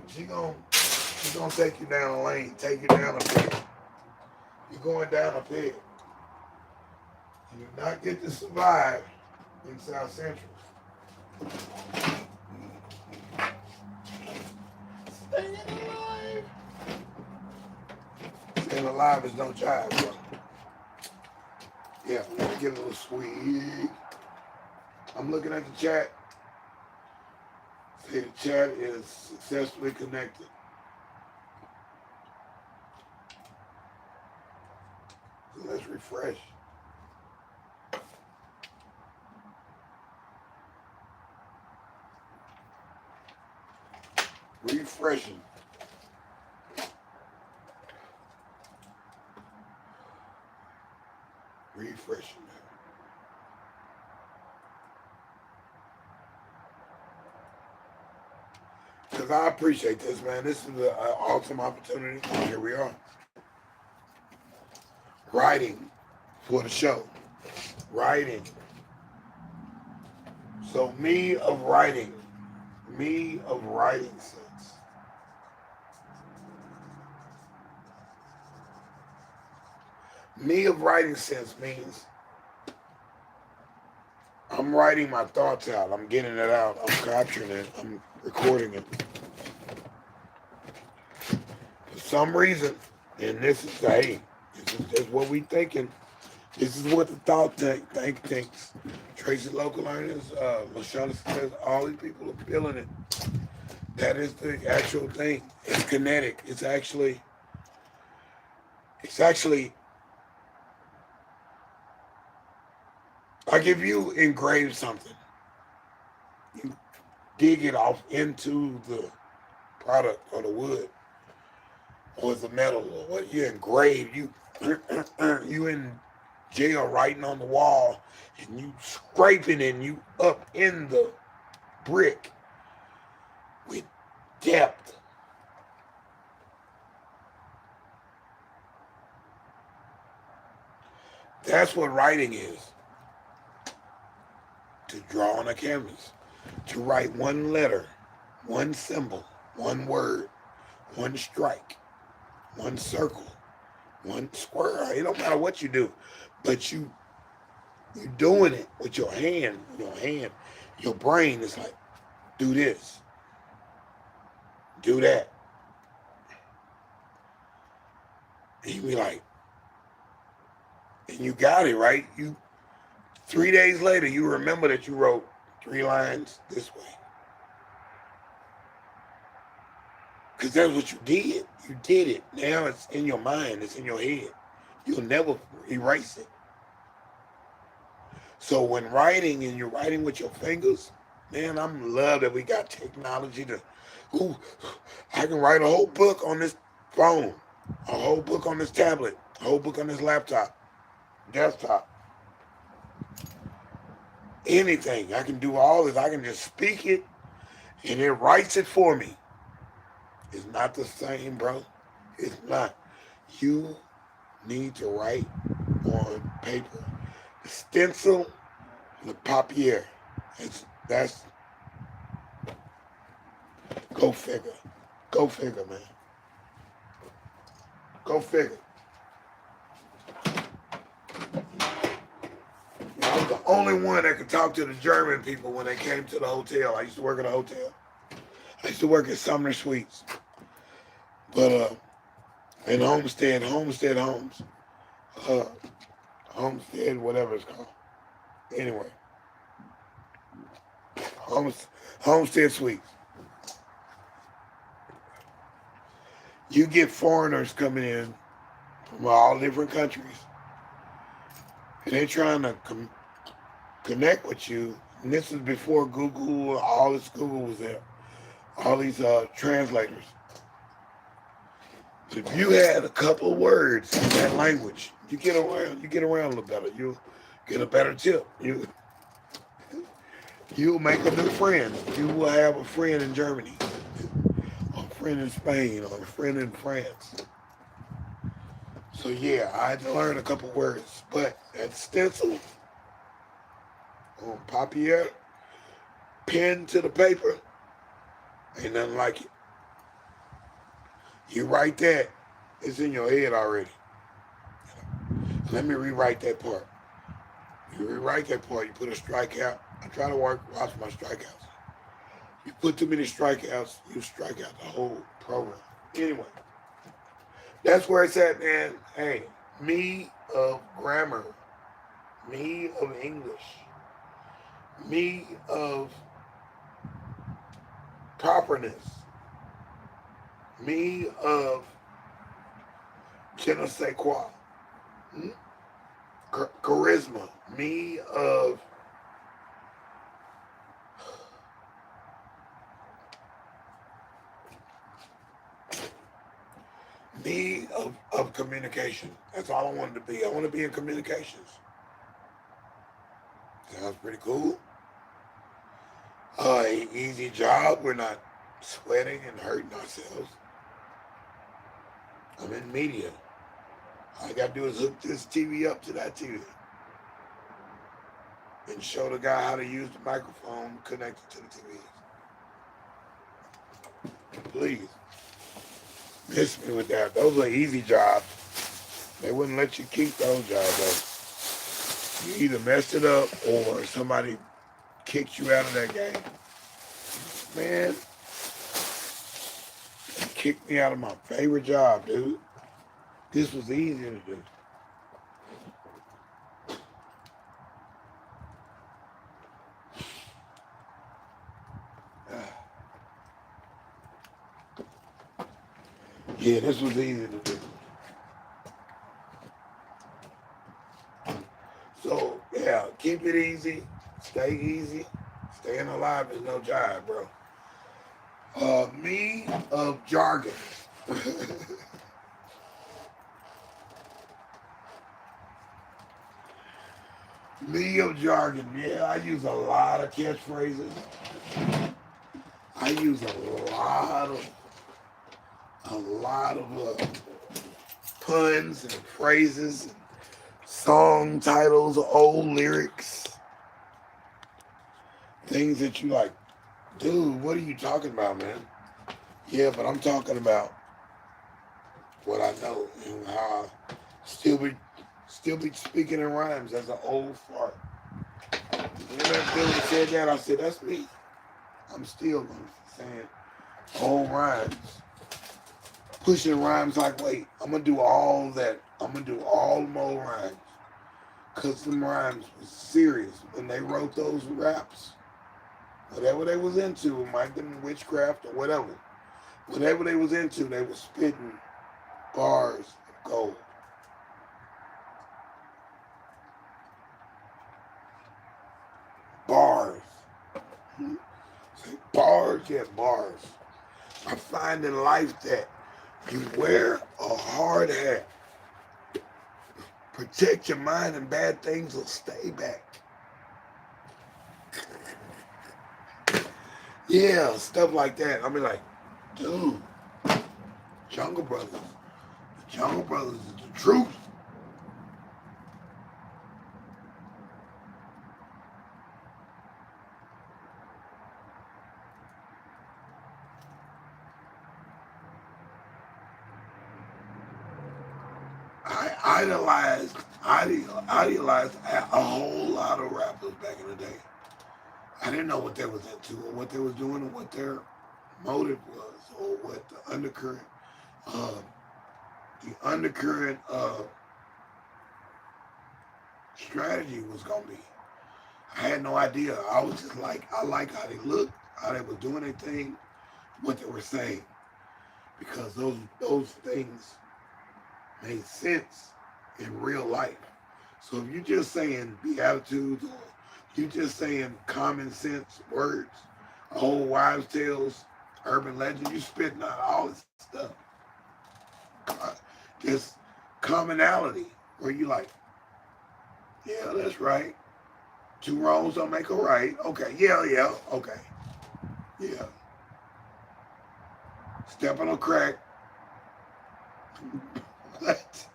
take you down a lane, take you down a pit. You're going down a pit. You do not get to survive in South Central. Staying alive. Staying alive is no child, bro. Yeah, let me get a little sweet. I'm looking at the chat. See, the chat is successfully connected. So let's refresh. Refreshing. Refreshing. Because I appreciate this, man. This is an awesome opportunity. Here we are. Writing for the show. Writing. So me of writing sense. Me of writing sense means I'm writing my thoughts out. I'm getting it out. I'm capturing it. I'm recording it. For some reason, and this is, hey, this is what we thinking. This is what the thought tank thinks. Tracy Local Learners, LaShawn says, all these people are feeling it. That is the actual thing. It's kinetic. It's actually, like if you engrave something, you dig it off into the product or the wood or the metal or what you engrave, you in jail writing on the wall and you scraping and you up in the brick with depth. That's what writing is. To draw on a canvas, to write one letter, one symbol, one word, one strike, one circle, one square. It don't matter what you do, but you're doing it with your hand, Your brain is like, do this, do that. And you be like, and you got it, right? 3 days later, you remember that you wrote 3 lines this way. Because that's what you did. You did it. Now it's in your mind. It's in your head. You'll never erase it. So when writing and you're writing with your fingers, man, I'm love that we got technology to, ooh, I can write a whole book on this phone, a whole book on this tablet, a whole book on this laptop, desktop. Anything. I can do all this. I can just speak it and it writes it for me. It's not the same, bro. It's not. You need to write on paper. The stencil, the papier. That's go figure. Go figure, man. Go figure. I was the only one that could talk to the German people when they came to the hotel. I used to work at a hotel. I used to work at Sumner Suites. But in Homestead Homes. Homestead, whatever it's called. Anyway. Homestead Suites. You get foreigners coming in from all different countries. And they're trying to connect with you. And this is before Google, all this Google was there. All these translators. If you had a couple of words in that language, you get around a little better. You'll get a better tip. You'll make a new friend. You will have a friend in Germany, or a friend in Spain, or a friend in France. So yeah, I had to learn a couple words. But that stencil on papier, pen to the paper, ain't nothing like it. You write that, it's in your head already. Let me rewrite that part. You rewrite that part, you put a strikeout. I try to watch my strikeouts. You put too many strikeouts, you strike out the whole program. Anyway, that's where it's at, man. Hey, me of grammar, me of English, me of properness, me of je ne sais quoi, charisma, me of communication. That's all I wanted to be. I want to be in communications. Sounds pretty cool. Easy job. We're not sweating and hurting ourselves. I'm in media. All I got to do is hook this TV up to that TV and show the guy how to use the microphone connected to the TV. Please. Miss me with that. Those are easy jobs. They wouldn't let you keep those jobs though. You either messed it up or somebody kicked you out of that game. Man, they kicked me out of my favorite job, dude. This was easy to do. Yeah, this was easy to do. So, yeah, keep it easy. Stay easy. Staying alive is no job, bro. Me of jargon. Me of jargon. Yeah, I use a lot of catchphrases. I use a lot of puns and phrases, and song titles, old lyrics, things that you like, dude, what are you talking about, man? Yeah, but I'm talking about what I know and how I still be speaking in rhymes as an old fart. And that dude said that, I said, that's me. I'm still saying old rhymes. Pushing rhymes like, wait, I'm going to do all that. I'm going to do all more rhymes. Because them rhymes was serious. When they wrote those raps, whatever they was into, it might have been witchcraft or whatever. Whatever they was into, they was spitting bars of gold. Bars. Say bars, yeah, bars. I find in life that you wear a hard hat. Protect your mind and bad things will stay back. Yeah, stuff like that. I mean, like, dude, Jungle Brothers. The Jungle Brothers is the truth. I idealized a whole lot of rappers back in the day. I didn't know what they was into or what they was doing or what their motive was or what uh, the undercurrent strategy was gonna be. I had no idea. I was just like, I like how they looked, how they was doing their thing, what they were saying, because those things made sense in real life. So if you're just saying beatitudes or you just saying common sense words, old wives' tales, urban legend, you spitting out all this stuff. Just commonality where you like, yeah, that's right. Two wrongs don't make a right. Okay, yeah, okay, yeah. Step on a crack. What?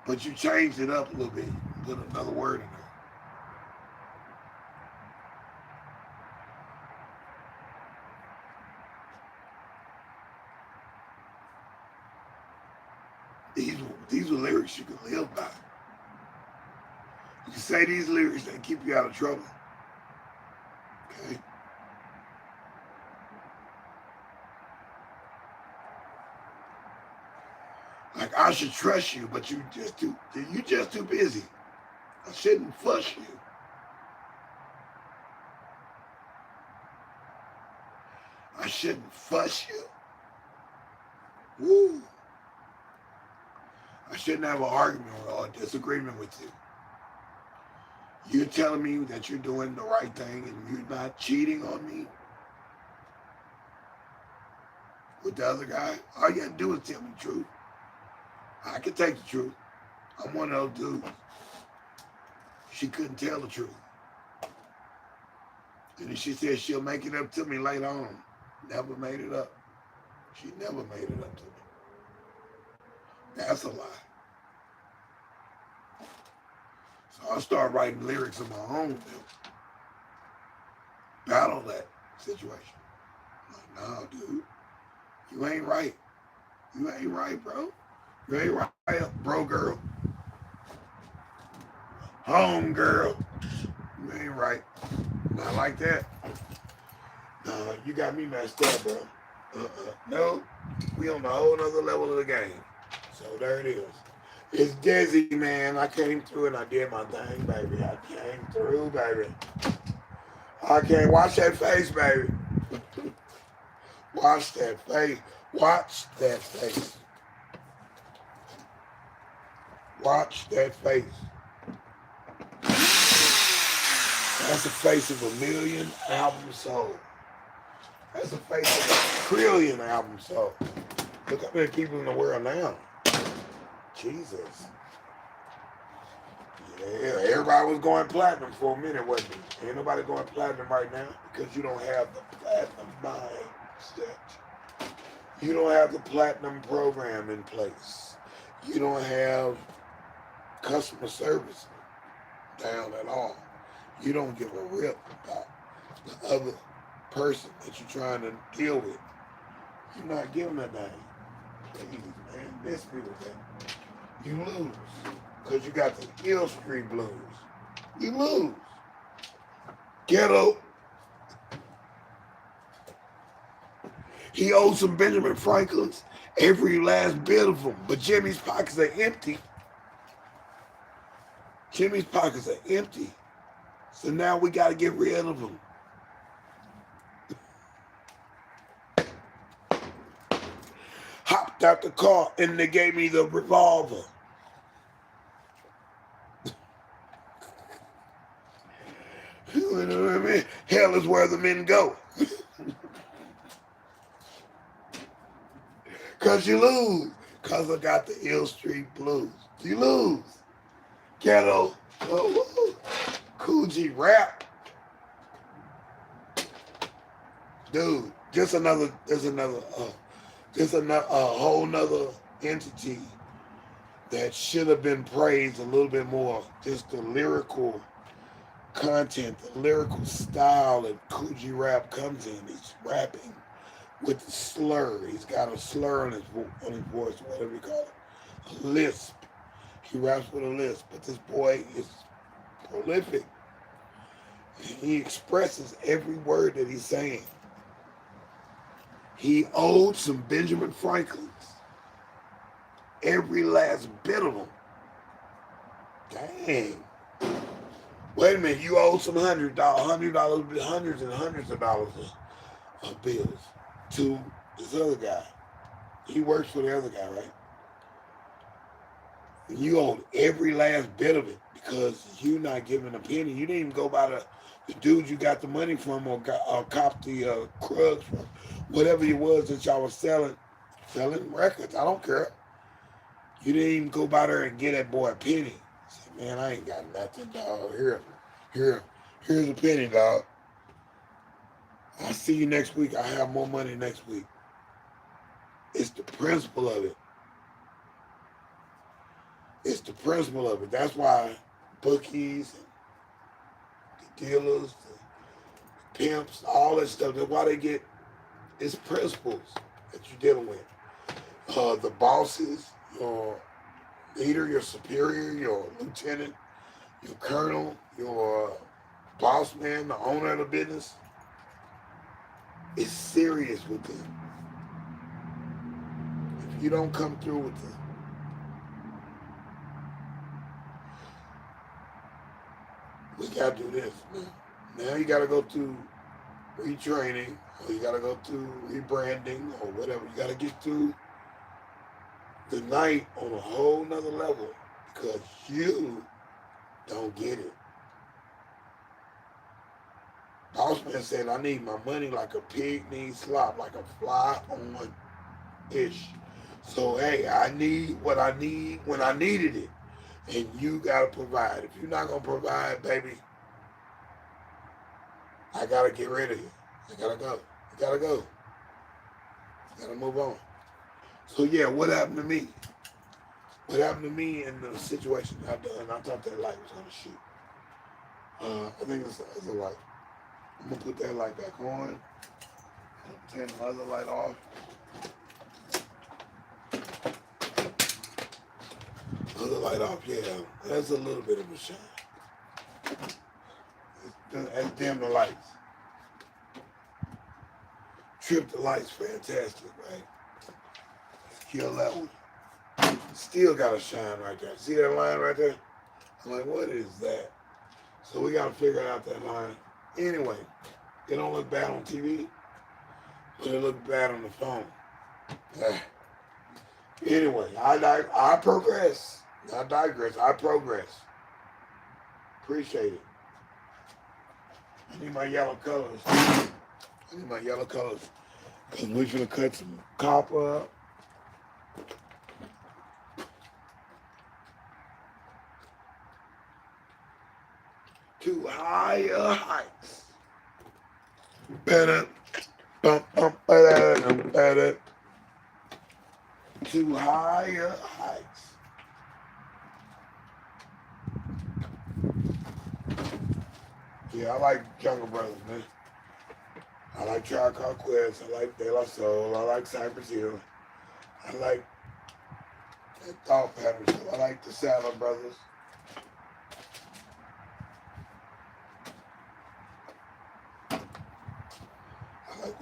But you changed it up a little bit. Put another word in there. These these were lyrics you could live by. You say these lyrics, they keep you out of trouble. Okay? Like I should trust you, but you just too busy. I shouldn't fuss you. I shouldn't fuss you. Woo. I shouldn't have an argument or a disagreement with you. You're telling me that you're doing the right thing and you're not cheating on me with the other guy. All you gotta do is tell me the truth. I can take the truth. I'm one of those dudes. She couldn't tell the truth. And then she said she'll make it up to me later on. Never made it up. She never made it up to me. That's a lie. So I started writing lyrics of my own to battle that situation. I'm like, nah, dude, you ain't right. You ain't right, bro. You ain't right, bro, girl. Home, girl. You ain't right. Not like that. No, you got me messed up, bro. No, we on a whole nother level of the game. So there it is. It's deSz'e, man. I came through and I did my thing, baby. I came through, baby. I can't watch that face, baby. Watch that face. Watch that face. Watch that face. That's the face of 1,000,000 albums sold. That's the face of 1,000,000,000,000 albums sold. Look how many people in the world now. Jesus. Yeah, everybody was going platinum for a minute, wasn't it? Ain't nobody going platinum right now because you don't have the platinum mindset. You don't have the platinum program in place. You don't have customer service down at all. You don't give a rip about the other person that you're trying to deal with. You're not giving a damn. Please, man, miss me with that. You lose because you got the Hill Street blues. You lose. Ghetto. He owes some Benjamin Franklin's, every last bit of them. But Jimmy's pockets are empty. Jimmy's pockets are empty. So now we got to get rid of them. Hopped out the car and they gave me the revolver. You know what I mean? Hell is where the men go. Because you lose. Because I got the Ill Street Blues. You lose. Ghetto. Oh, Coogee rap. Dude, there's a whole nother entity that should have been praised a little bit more. Just the lyrical content, the lyrical style that Coogee rap comes in. He's rapping with the slur. He's got a slur on his voice, whatever you call it. A lisp. He raps with a lisp, but this boy is prolific. He expresses every word that he's saying. He owed some Benjamin Franklin's. Every last bit of them. Dang. Wait a minute, you owe some $100, hundreds and hundreds of dollars of bills to this other guy. He works for the other guy, right? And you owed every last bit of it because you're not giving a penny. You didn't even go by the dude you got the money from or cop the crugs from. Whatever it was that y'all was selling records. I don't care. You didn't even go by there and get that boy a penny. Say, man, I ain't got nothing, dog. Here's a penny, dog. I'll see you next week. I have more money next week. It's the principle of it. It's the principle of it. That's why bookies, the dealers, the pimps, all that stuff, that's why they get, it's principles that you're dealing with. The bosses, your leader, your superior, your lieutenant, your colonel, your boss man, the owner of the business, is serious with them. If you don't come through with them, we gotta do this, man. Now you gotta go through retraining, or you gotta go through rebranding, or whatever. You gotta get through the night on a whole nother level because you don't get it. Bossman said, I need my money like a pig needs slop, like a fly on ish. So, hey, I need what I need when I needed it. And you got to provide. If you're not going to provide, baby, I got to get rid of you. I got to go. You got to go. You got to move on. So, yeah, what happened to me? What happened to me in the situation I done? I thought that light was going to shoot. I think it's a light. I'm going to put that light back on. Turn the other light off. Other light off, yeah. That's a little bit of a shine. Let's dim the lights. Trip the lights, fantastic, right? Let's kill that one. Still got a shine right there. See that line right there? I'm like, what is that? So we got to figure out that line. Anyway, it don't look bad on TV, but it look bad on the phone. Anyway, I progress. I digress. I progress. Appreciate it. I need my yellow colors. Because we're going to cut some copper up. To higher heights. Better. Better. To higher heights. Yeah, I like Jungle Brothers, man. I like Tribe Called Quest. I like De La Soul. I like Cypress Hill. I like that Thought Pattern stuff. I like the Salad Brothers.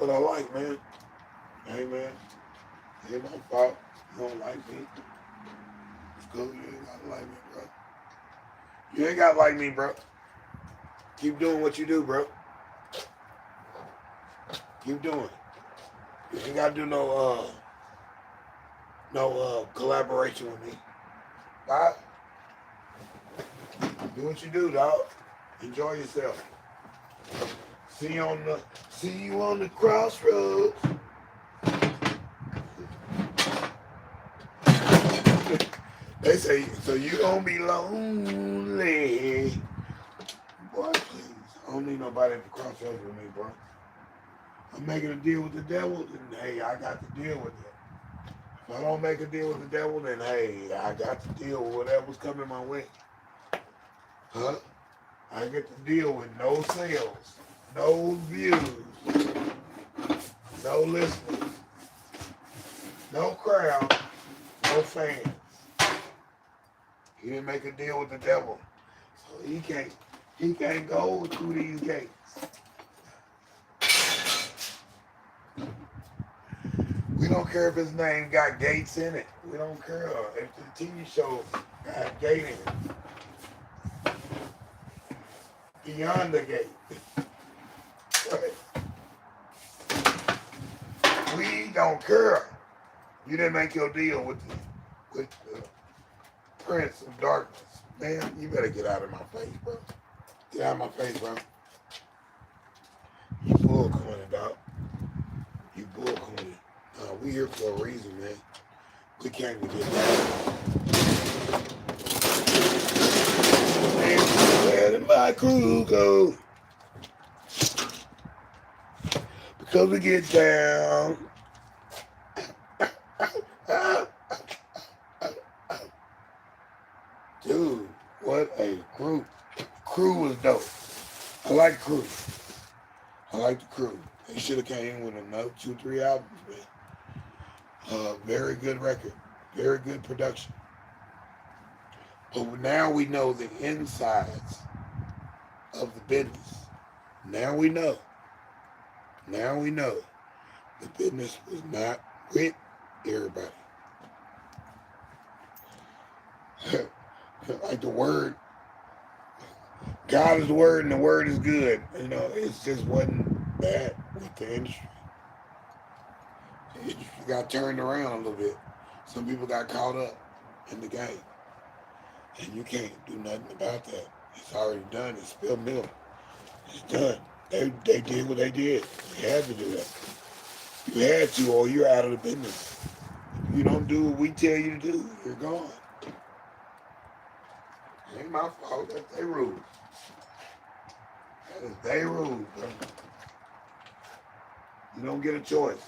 what I like, man. Hey, man. It ain't my fault. You don't like me. It's cool. You ain't gotta like me, bro. You ain't gotta like me, bro. Keep doing what you do, bro. Keep doing. You ain't gotta do no collaboration with me. Bye. Do what you do, dog. Enjoy yourself. See you on the crossroads. They say, so you gonna be lonely. Boy, please. I don't need nobody at the crossroads with me, bro. I'm making a deal with the devil, then hey, I got to deal with it. If I don't make a deal with the devil, then hey, I got to deal with whatever's coming my way. Huh? I get to deal with no sales, no views, no listeners, no crowd, no fans. He didn't make a deal with the devil. So he can't go through these gates. We don't care if his name got gates in it. We don't care if the TV show got a gate in it. Beyond the gate. Right. We don't care. You didn't make your deal with the Prince of Darkness. Man, you better get out of my face, bro. Get out of my face, bro. You bull corny, dog. You bull corny. We here for a reason, man. We came to get down. And where did my crew go? Because we get down. Dude, what a group. Crew was dope. I like Crew. I like the Crew. They should have came with another 2-3 albums, man. Very good record. Very good production. But now we know the insides of the business. Now we know. Now we know the business was not with everybody. Like the word, God is the word and the word is good. You know, it just wasn't bad with the industry. The industry got turned around a little bit. Some people got caught up in the game. And you can't do nothing about that. It's already done. It's spilled milk. It's done. They did what they did. They had to do that. You had to, or you're out of the business. If you don't do what we tell you to do, you're gone. It ain't my fault. That's their rules. That is their rules, bro. You don't get a choice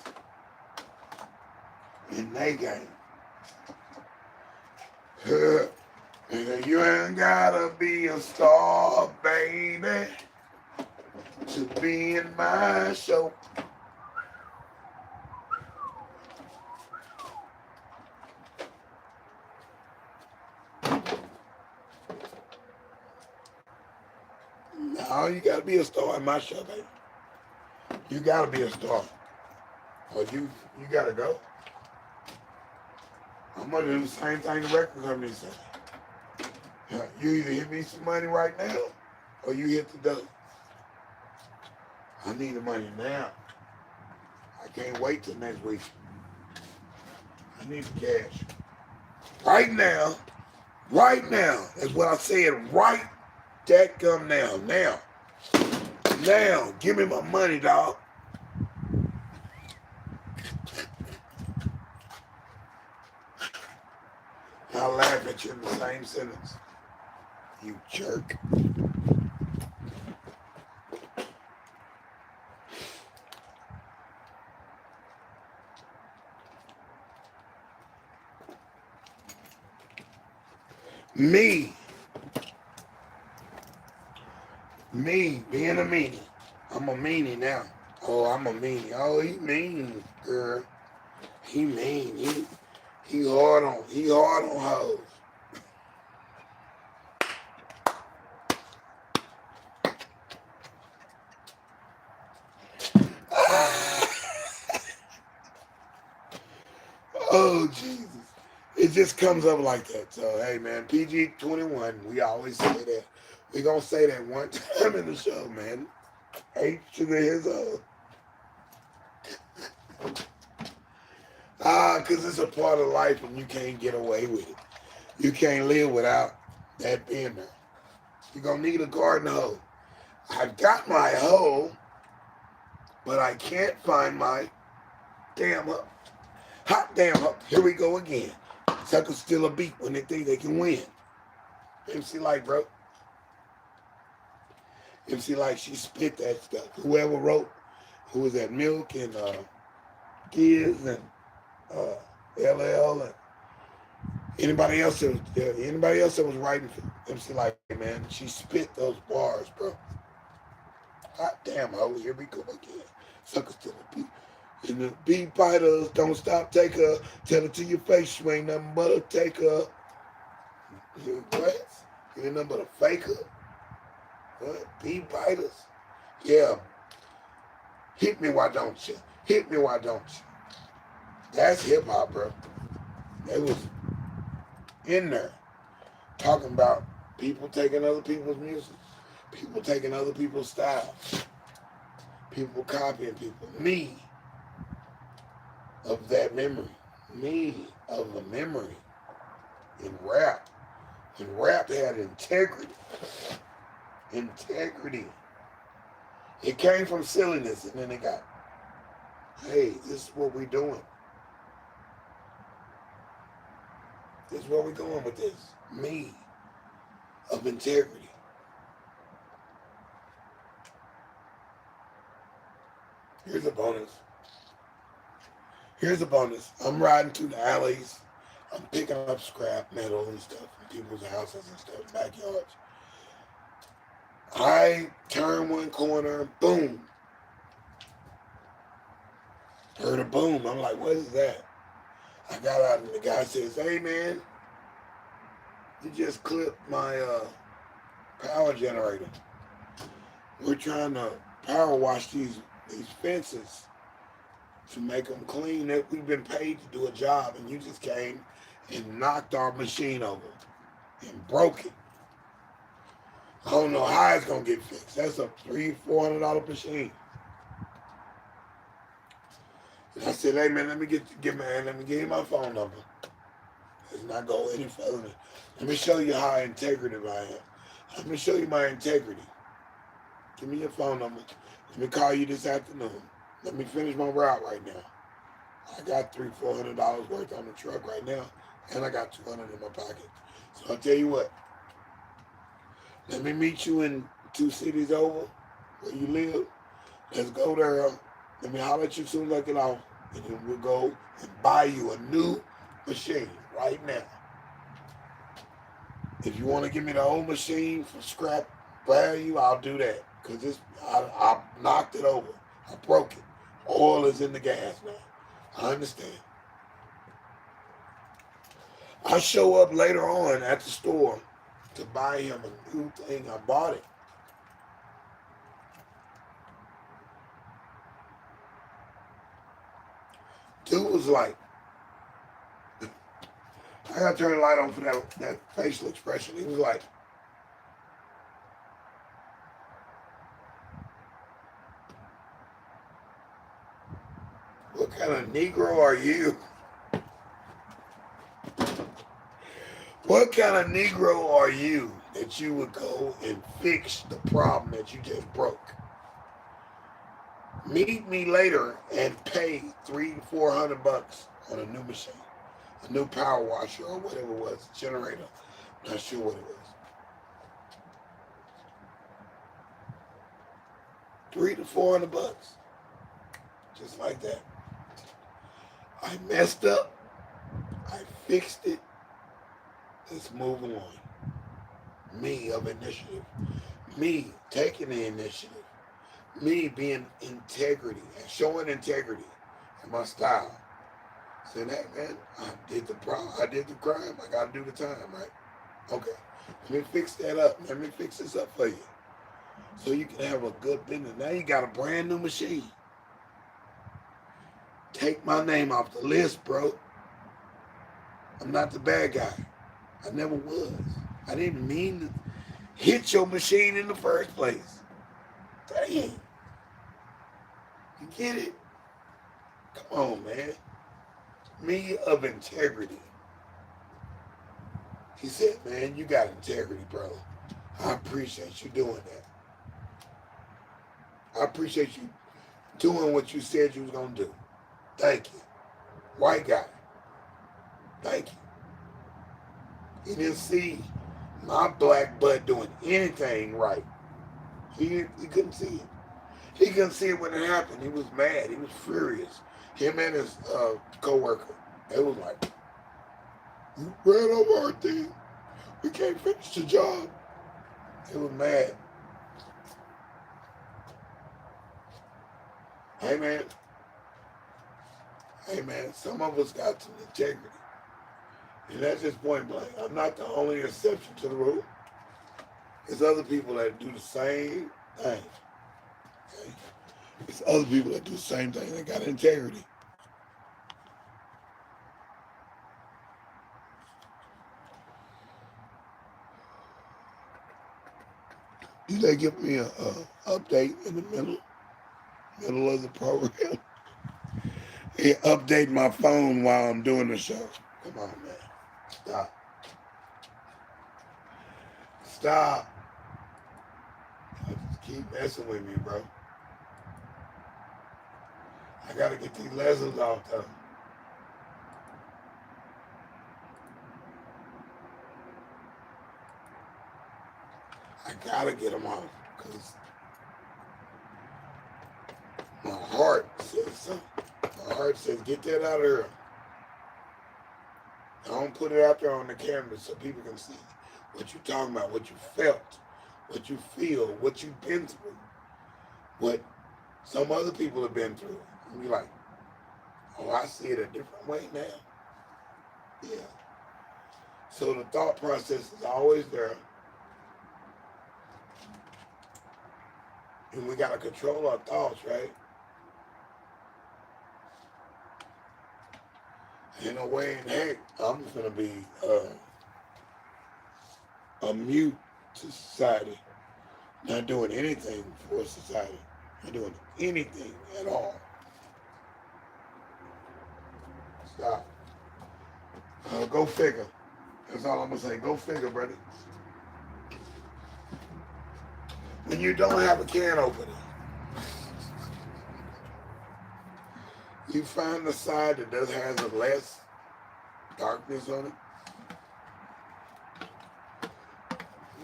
in their game. You ain't gotta be a star, baby, to be in my show. No, you gotta be a star in my show, baby. You gotta be a star. Or you gotta go. I'm gonna do the same thing the record company said. You either hit me some money right now, or you hit the dough. I need the money now. I can't wait till next week. I need the cash. Right now. Right now. That's what I said. Right that come now. Now. Now. Give me my money, dog. I'll laugh at you in the same sentence. You jerk. Me being a meanie. I'm a meanie now. Oh, I'm a meanie. Oh, he mean, girl. He mean. He hard on hoes. Oh, Jesus. It just comes up like that. So, hey, man, PG 21, we always say that. We going to say that one time in the show, man. H to the his own. Because it's a part of life and you can't get away with it. You can't live without that being there. You're going to need a garden hoe. I've got my hoe, but I can't find my damn hoe. Hot damn hoe. Here we go again. Suckers still a beat when they think they can win. MC Light, bro. MC Light, she spit that stuff. Whoever wrote, who was that Milk and Kids and LL and anybody else that was writing for MC Light, man, she spit those bars, bro. Hot damn hoe, here we go again. Suckers still a beat. And the beat fighters don't stop, take her. Tell it to your face, you ain't nothing but a taker. What? You ain't nothing but a faker. What? Beat fighters? Yeah. Hit me, why don't you? Hit me, why don't you? That's hip hop, bro. They was in there talking about people taking other people's music, people taking other people's style, people copying people. Me of that memory. Me of the memory in rap. And rap had integrity. Integrity. It came from silliness, and then it got, hey, this is what we're doing. This is where we're going with this. Me of integrity. Here's a bonus. Here's a bonus. I'm riding through the alleys. I'm picking up scrap metal and stuff from people's houses and stuff, backyards. I turn one corner, boom. Heard a boom. I'm like, what is that? I got out and the guy says, hey man, you just clipped my power generator. We're trying to power wash these fences to make them clean. That we've been paid to do a job, and you just came and knocked our machine over and broke it. I don't know how it's gonna get fixed. That's a $300-400 machine. And I said, hey man, let me give you my phone number. Let's not go any further. Let me show you how integrative I am. Let me show you my integrity. Give me your phone number. Let me call you this afternoon. Let me finish my route right now. I got $300-400 worth on the truck right now, and I got $200 in my pocket. So I'll tell you what. Let me meet you in 2 cities over where you live. Let's go there. Let me holler at you as soon as I get off, and then we'll go and buy you a new machine right now. If you want to give me the old machine for scrap value, I'll do that. Because I knocked it over. I broke it. Oil is in the gas now. I understand. I show up later on at the store to buy him a new thing. I bought it. Dude was like, I gotta turn the light on for that facial expression. He was like, what kind of Negro are you? What kind of Negro are you that you would go and fix the problem that you just broke? Meet me later and pay $300-400 on a new machine, a new power washer or whatever it was, generator. Not sure what it was. $300-400, just like that. I messed up. I fixed it. Let's move on. Me of initiative. Me taking the initiative. Me being integrity and showing integrity in my style. Saying, hey man, I did the crime. I gotta do the time, right? Okay. Let me fix that up. Let me fix this up for you. So you can have a good business. Now you got a brand new machine. Take my name off the list, bro. I'm not the bad guy. I never was. I didn't mean to hit your machine in the first place. Dang. You get it? Come on, man. Me of integrity. He said, man, you got integrity, brother. I appreciate you doing that. I appreciate you doing what you said you was going to do. Thank you. White guy. Thank you. He didn't see my black butt doing anything right. He couldn't see it. He couldn't see it when it happened. He was mad. He was furious. Him and his co-worker. They was like, you ran over our thing. We can't finish the job. He was mad. Hey, man. Hey, man, some of us got some integrity. And that's just point blank. I'm not the only exception to the rule. There's other people that do the same thing. Okay? There's other people that do the same thing. They got integrity. Did they give me a update in the middle of the program? He update my phone while I'm doing the show. Come on, man. Stop. Stop. You just keep messing with me, bro. I gotta get these lessons off, though. I gotta get them off, because my heart says something. My heart says, get that out of here. Don't put it out there on the camera so people can see what you're talking about, what you felt, what you feel, what you've been through, what some other people have been through. And you're like, oh, I see it a different way now. Yeah. So the thought process is always there. And we got to control our thoughts, right? Ain't no way in heck I'm going to be a mute to society. Not doing anything for society. Not doing anything at all. Stop. Go figure. That's all I'm going to say. Go figure, brother. When you don't have a can opener, you find the side that does has a less darkness on it.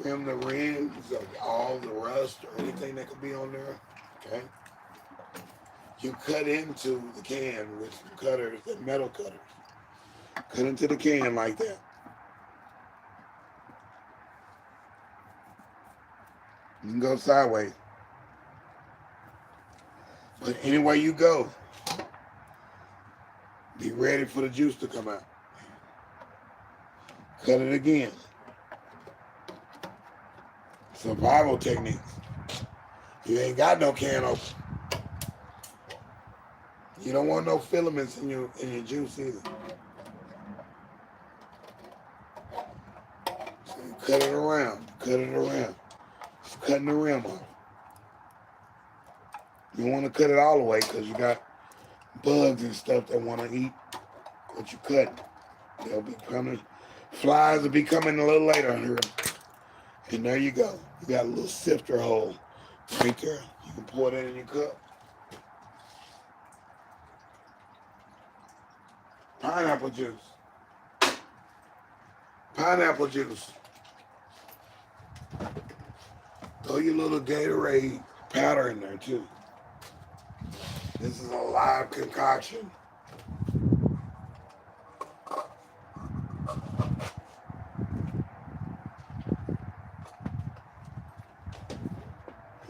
Trim the rims of all the rust or anything that could be on there. Okay. You cut into the can with some cutters and metal cutters. Cut into the can like that. You can go sideways. But anywhere you go, be ready for the juice to come out. Cut it again. Survival techniques. You ain't got no can open. You don't want no filaments in your juice either. So you cut it around. Cut it around. Just cutting the rim off. You want to cut it all the way because you got bugs and stuff that want to eat what you cut. They'll be coming. Flies will be coming a little later on here. And there you go. You got a little sifter hole right there. You can pour that in your cup. Pineapple juice. Pineapple juice. Throw your little Gatorade powder in there too. This is a live concoction.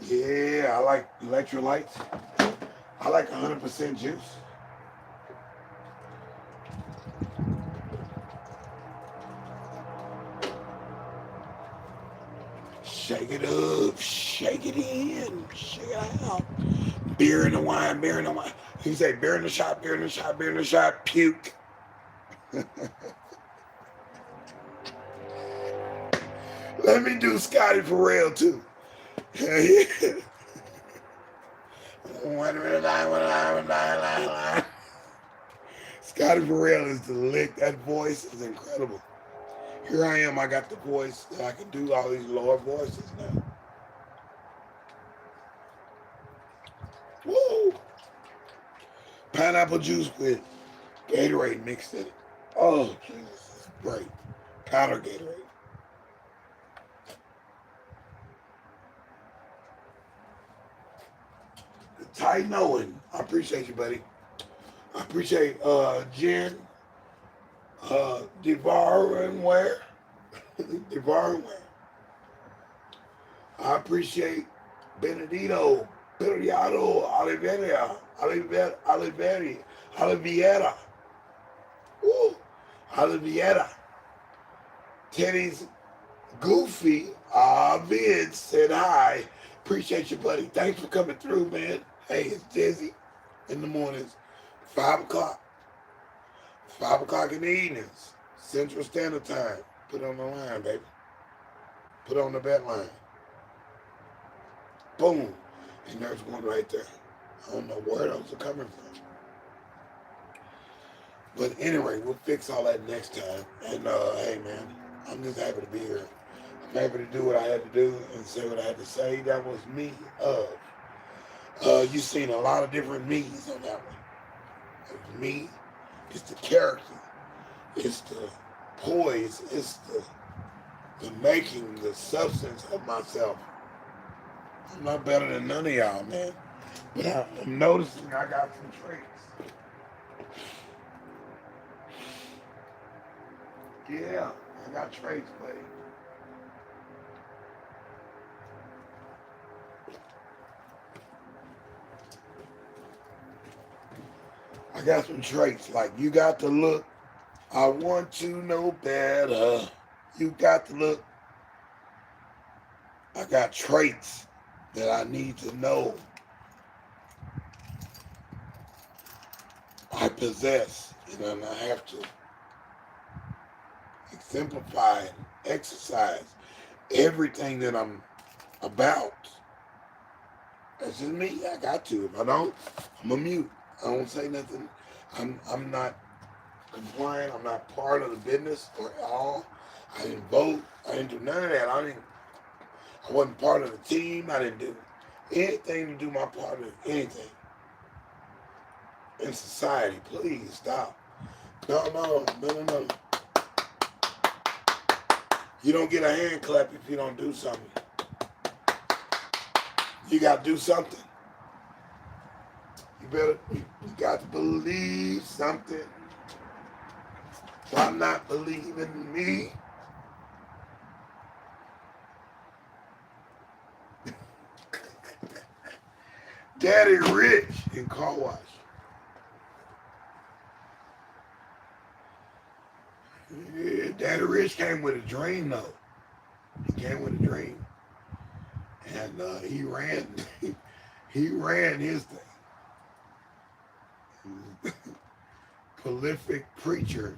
Yeah, I like electrolytes. I like 100% juice. Shake it up, shake it in, shake it out. Beer in the wine, beer in the wine. He said, beer in the shop, beer in the shop, beer in the shop, puke. Let me do Scotty for real too. Scotty for real is the lick. That voice is incredible. Here I am. I got the voice that I can do all these lower voices now. Woo! Pineapple juice with Gatorade mixed in it. Oh, Jesus, it's great. Powder Gatorade. The tight knowing. I appreciate you, buddy. I appreciate Jen, Devarenware. Devarenware. I appreciate Benedito, Oliveira. Woo! Oliveira. Teddy's Goofy, Vince said hi. Appreciate you, buddy. Thanks for coming through, man. Hey, it's deSz'e in the mornings, 5 o'clock. 5 o'clock in the evenings, Central Standard Time. Put it on the line, baby. Put it on the bet line. Boom. And there's one right there. I don't know where those are coming from. But anyway, we'll fix all that next time. And hey, man, I'm just happy to be here. I'm happy to do what I had to do and say what I had to say. That was me of. You've seen a lot of different me's on that one. It's me, it's the character, it's the poise, it's the making, the substance of myself. I'm not better than none of y'all, man. But I'm noticing I got some traits. Yeah, I got traits, buddy. I got some traits like you got to look. I want to know better. You got to look. I got traits that I need to know I possess, and I have to exemplify and exercise everything that I'm about. That's just me. I got to. If I don't, I'm a mute. I don't say nothing. I'm not compliant. I'm not part of the business or at all. I didn't vote. I didn't do none of that. I wasn't part of the team. I didn't do anything to do my part of anything in society. Please stop. No. You don't get a hand clap if you don't do something. You got to do something. You got to believe something. Why not believe in me? Daddy Rich in car wash. Yeah, Daddy Rich came with a dream though. He came with a dream. And he ran his thing. Prolific preacher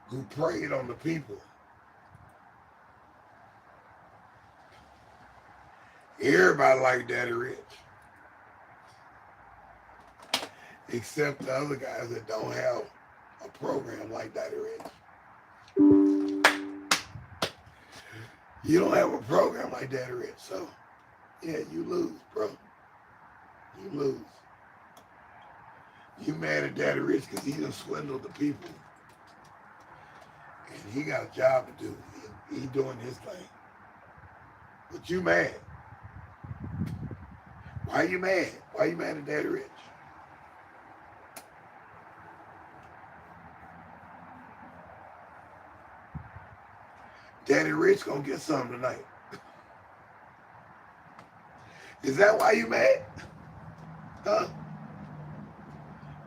who preyed on the people. Everybody liked Daddy Rich. Except the other guys that don't have a program like Daddy Rich. You don't have a program like Daddy Rich, so yeah, you lose, bro. You lose. You mad at Daddy Rich because he done swindled the people. And he got a job to do. He doing his thing. But you mad. Why you mad? Why you mad at Daddy Rich? Daddy Rich gonna get something tonight. Is that why you mad? Huh?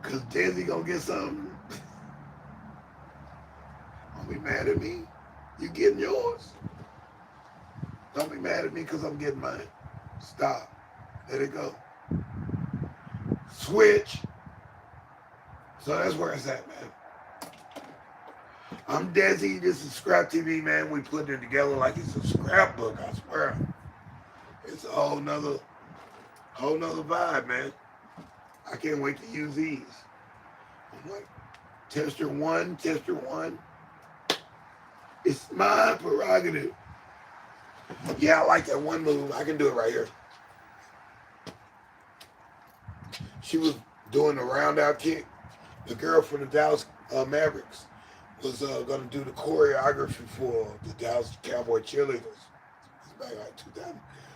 Cause deSz'e gonna get something. Don't be mad at me. You getting yours. Don't be mad at me because I'm getting mine. Stop. Let it go. Switch. So that's where it's at, man. I'm deSz'e. This is Scrap TV, man. We putting it together like it's a scrapbook, I swear. It's a whole nother vibe, man. I can't wait to use these. I'm like, tester one. It's my prerogative. Yeah, I like that one move. I can do it right here. She was doing the round out kick. The girl from the Dallas Mavericks was going to do the choreography for the Dallas Cowboy cheerleaders. It's back like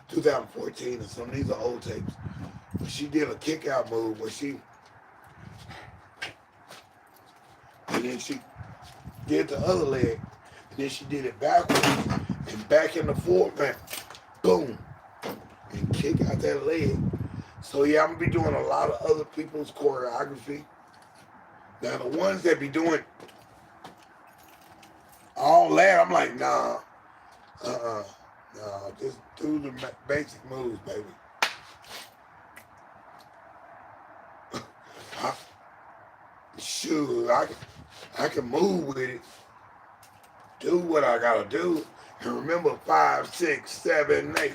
2014 or something. These are old tapes. But she did a kick out move where and then she did the other leg. And then she did it backwards and back in the format. Boom. And kick out that leg. So yeah, I'm gonna be doing a lot of other people's choreography. Now the ones that be doing all that, I'm like, nah, just do the basic moves, baby. Shoot, I can move with it, do what I gotta do, and remember 5, 6, 7, 8.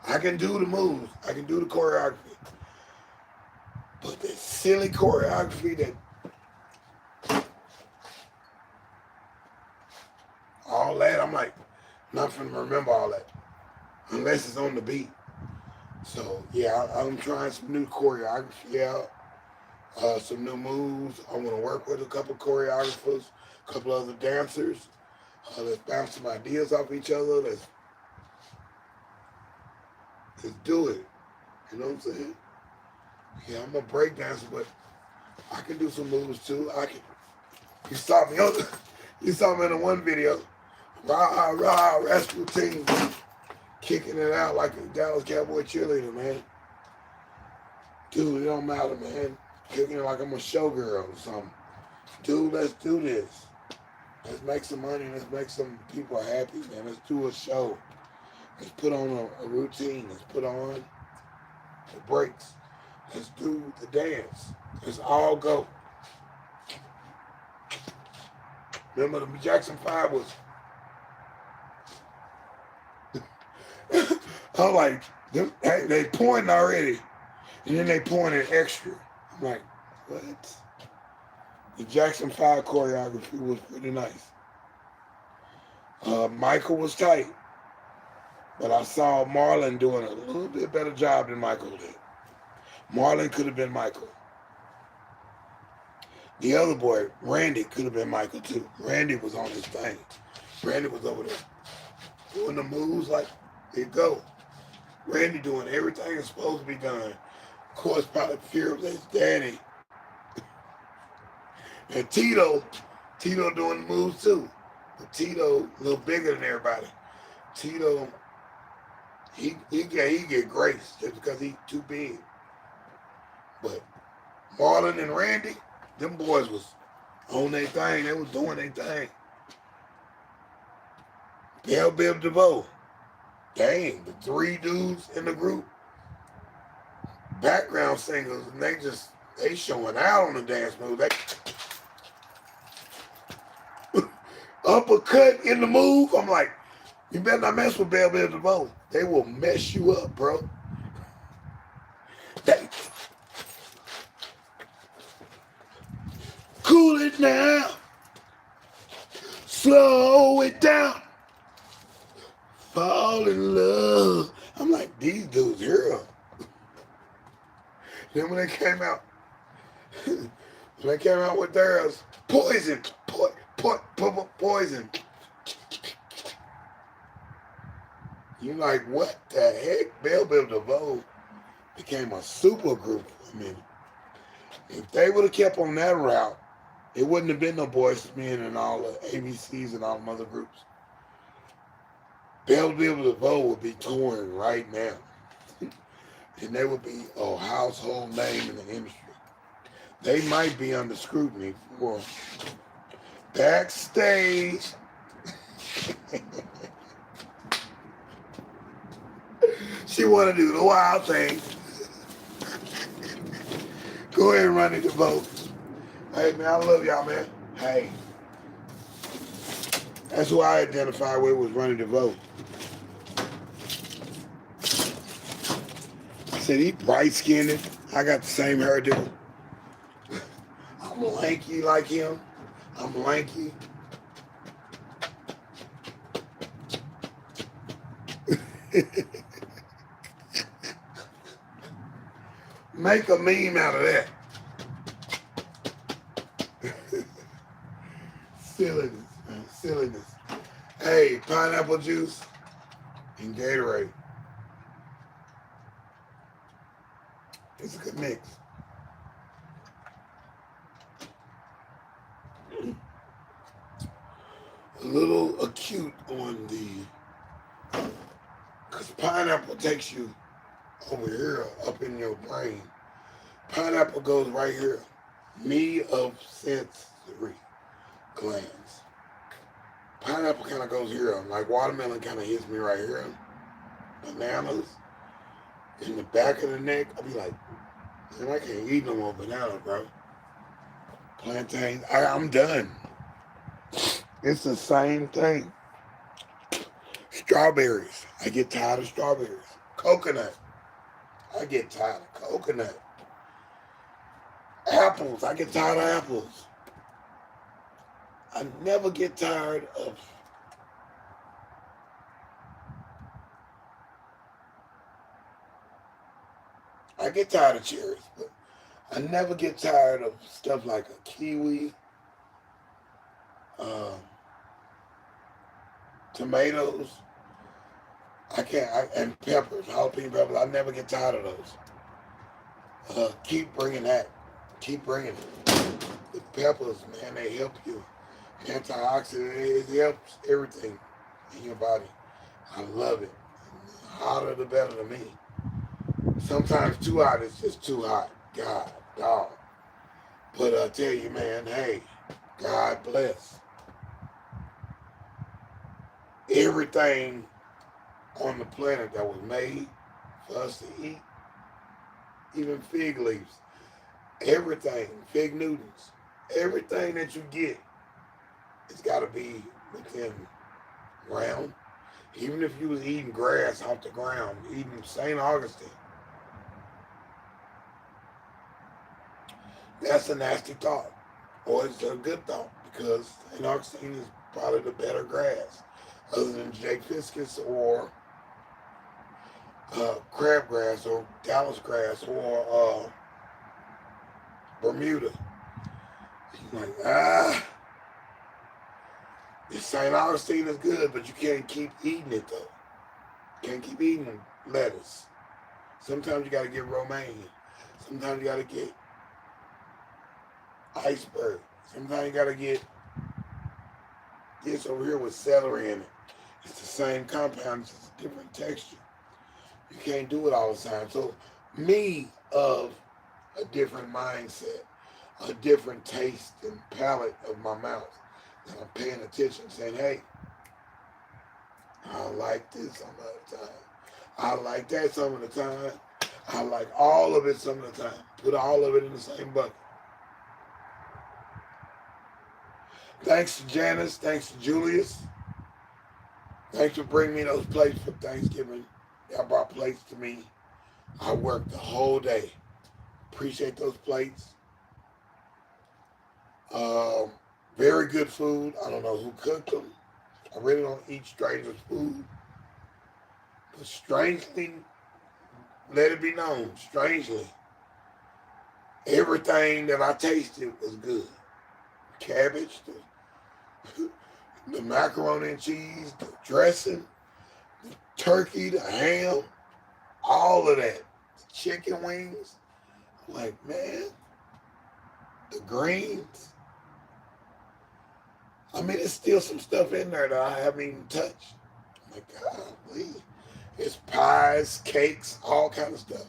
I can do the moves, I can do the choreography. But the silly choreography that all that, I'm like, not finna remember all that unless it's on the beat. So yeah, I'm trying some new choreography out, some new moves. I want to work with a couple choreographers, a couple other dancers. Let's bounce some ideas off each other. Let's do it. You know what I'm saying? Yeah, I'm a break dancer, but I can do some moves too. You saw me in the one video. Rah, rah, rescue team. Kicking it out like a Dallas Cowboy cheerleader, man. Dude, it don't matter, man. Kicking it like I'm a showgirl or something. Dude, let's do this. Let's make some money. Let's make some people happy, man. Let's do a show. Let's put on a routine. Let's put on the breaks. Let's do the dance. Let's all go. Remember the Jackson 5 was... I'm like, they pointing already. And then they pointed extra. I'm like, what? The Jackson 5 choreography was pretty nice. Michael was tight. But I saw Marlon doing a little bit better job than Michael did. Marlon could have been Michael. The other boy, Randy, could have been Michael too. Randy was on his thing. Randy was over there doing the moves like it go. Randy doing everything that's supposed to be done. Of course, probably fear of his daddy. And Tito doing the moves too. But Tito, a little bigger than everybody. Tito, he get grace just because he's too big. But Marlon and Randy, them boys was on their thing. They was doing their thing. Bell Biv DeVoe. Dang, the 3 dudes in the group, background singers, and they showing out on the dance move. They uppercut in the move. I'm like, you better not mess with Bell Biv DeVoe. They will mess you up, bro. Cool it now. Slow it down. Fall in love. I'm like, these dudes here. Then when they came out with theirs, poison, poison. You like, what the heck? Bell Biv DeVoe became a super group for a minute. If they would have kept on that route, it wouldn't have been no Boys to Men and all the ABCs and all them other groups. Bell Biv DeVoe would be touring right now. And they would be a household name in the industry. They might be under scrutiny for backstage. She want to do the wild thing. Go ahead and run it, DeVoe. Hey, man, I love y'all, man. Hey, that's who I identified with was running the vote. I said, he bright-skinned. I got the same hairdo. I'm lanky like him. I'm lanky. Make a meme out of that. Silliness, man. Silliness. Hey, pineapple juice and Gatorade. It's a good mix. A little acute on the, because pineapple takes you over here, up in your brain. Pineapple goes right here. Me of sensory glands. Pineapple kind of goes here. Like watermelon kind of hits me right here. Bananas in the back of the neck. I'll be like, man, I can't eat no more bananas, bro. Plantains. I'm done. It's the same thing. Strawberries. I get tired of strawberries. Coconut. I get tired of coconut. Apples. I get tired of apples. I never get tired of I get tired of cherries, but I never get tired of stuff like a kiwi, tomatoes. And peppers, jalapeno peppers. I never get tired of those. Keep bringing that. Keep bringing it. The peppers, man, they help you. Antioxidant, it helps everything in your body. I love it. The hotter the better to me. Sometimes too hot is just too hot. God, dog. But I tell you, man, hey, God bless. Everything on the planet that was made for us to eat, even fig leaves, everything, fig Newtons, everything that you get, it's got to be within realm. Even if you was eating grass off the ground, eating St. Augustine, that's a nasty thought. Or it's a good thought because St. Augustine is probably the better grass other than Jake Fiscus or crabgrass or Dallas grass or Bermuda. You're like, this St. Augustine is good, but you can't keep eating it though. You can't keep eating lettuce. Sometimes you gotta get romaine. Sometimes you gotta get iceberg. Sometimes you gotta get this over here with celery in it. It's the same compound, it's just a different texture. You can't do it all the time. So me of a different mindset, a different taste and palate of my mouth, and I'm paying attention, saying, hey, I like this some of the time. I like that some of the time. I like all of it some of the time. Put all of it in the same bucket. Thanks to Janice. Thanks to Julius. Thanks for bringing me those plates for Thanksgiving. Y'all brought plates to me. I worked the whole day. Appreciate those plates. Very good food. I don't know who cooked them. I really don't eat strangers' food. But strangely, let it be known, strangely, everything that I tasted was good. Cabbage, the macaroni and cheese, the dressing, the turkey, the ham, all of that. The chicken wings. I'm like, man, the greens. I mean, there's still some stuff in there that I haven't even touched. I'm like, golly. It's pies, cakes, all kind of stuff.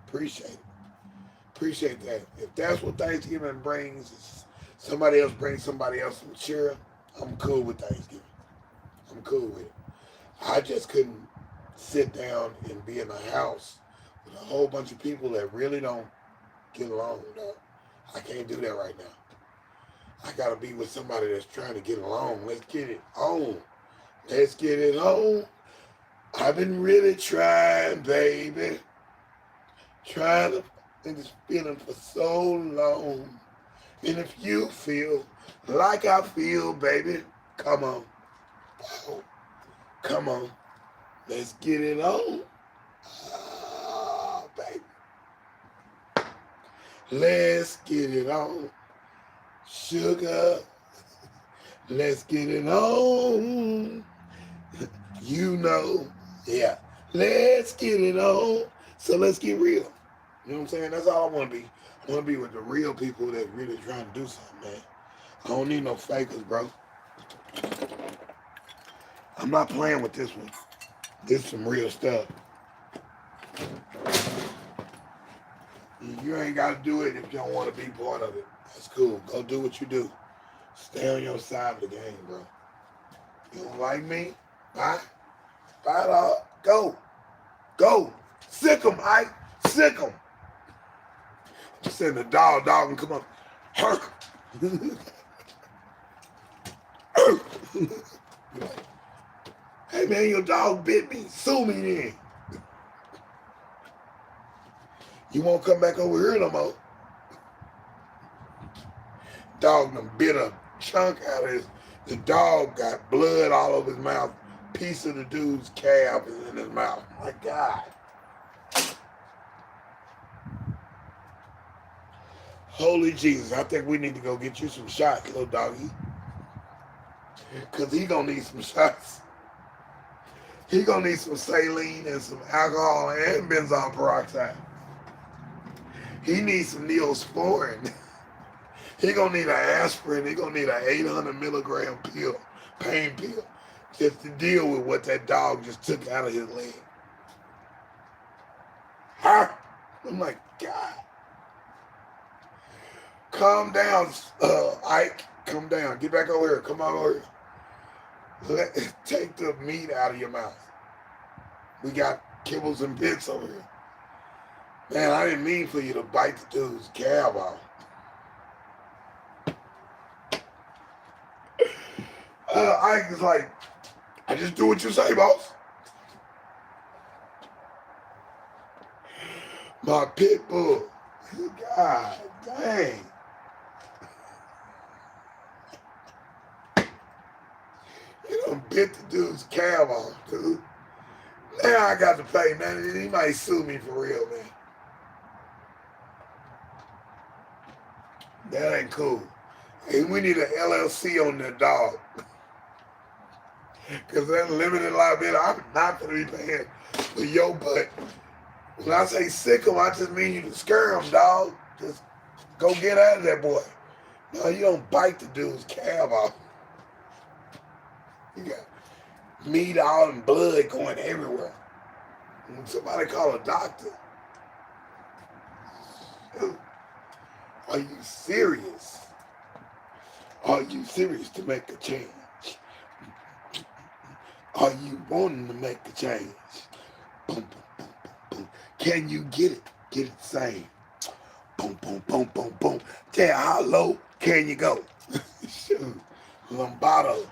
Appreciate it. Appreciate that. If that's what Thanksgiving brings, somebody else brings somebody else some cheer, I'm cool with Thanksgiving. I'm cool with it. I just couldn't sit down and be in a house with a whole bunch of people that really don't get along, dog. I can't do that right now. I gotta be with somebody that's trying to get along. Let's get it on. Let's get it on. I've been really trying, baby. Trying to think this feeling for so long. And if you feel like I feel, baby, come on. Oh, come on. Let's get it on. Oh, baby. Let's get it on. Sugar. Let's get it on. You know. Yeah. Let's get it on. So let's get real. You know what I'm saying? That's all I want to be. I want to be with the real people that really trying to do something, man. I don't need no fakers, bro. I'm not playing with this one. This is some real stuff. You ain't got to do it if you don't want to be part of it. That's cool. Go do what you do. Stay on your side of the game, bro. You don't like me? Bye. Bye, dog. Go. Go. Sick 'em, Ike. Sick 'em. Just send the dog and come up. Hey, man, your dog bit me. Sue me then. You won't come back over here no more. Dog done bit a chunk out of his. The dog got blood all over his mouth. Piece of the dude's calf is in his mouth. My God. Holy Jesus, I think we need to go get you some shots, little doggy. Because he going to need some shots. He going to need some saline and some alcohol and benzoyl peroxide. He needs some Neosporin. He going to need an aspirin. He going to need an 800 milligram pill, pain pill, just to deal with what that dog just took out of his leg. Huh? I'm like, God. Calm down, Ike. Come down. Get back over here. Come on over here. Take the meat out of your mouth. We got kibbles and bits over here. Man, I didn't mean for you to bite the dude's calf off. Ike is like, I just do what you say, boss. My pit bull. God dang. You done bit the dude's calf off, dude. Now I got to pay, man. He might sue me for real, man. That ain't cool. Hey, we need an LLC on that dog. Because that limited liability, I'm not going to be paying for your butt. When I say sick him, I just mean you to scare him, dog. Just go get out of that boy. No, you don't bite the dude's calf off. You got meat out and blood going everywhere. Somebody call a doctor. Are you serious? Are you serious to make a change? Are you wanting to make a change? Boom, boom, boom, boom, boom. Can you get it? Get it same. Boom, boom, boom, boom, boom. Tell how low can you go? Shoot. Lombardo.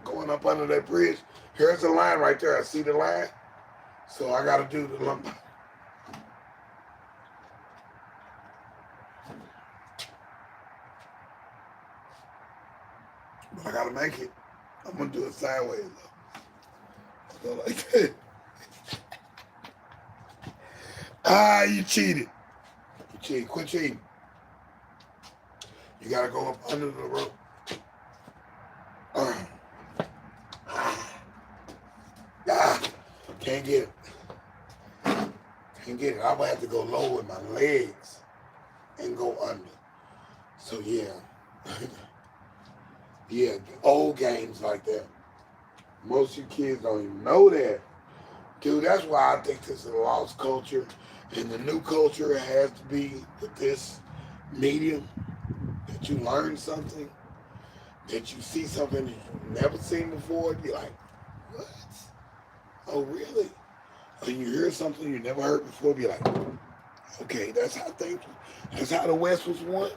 Going up under that bridge. Here's the line right there. I see the line. So I got to do the Lombardo. But I got to make it. I'm going to do it sideways, though. Go like that. You cheated. You cheated. Quit cheating. You got to go up under the rope. Can't get it. Can't get it. I'm going to have to go low with my legs and go under. So, yeah. Yeah, old games like that. Most of you kids don't even know that. Dude, that's why I think this is a lost culture. And the new culture has to be with this medium, that you learn something, that you see something that you've never seen before. Be like, what? Oh, really? When you hear something you never heard before, be like, Okay, that's how that's how the West was won.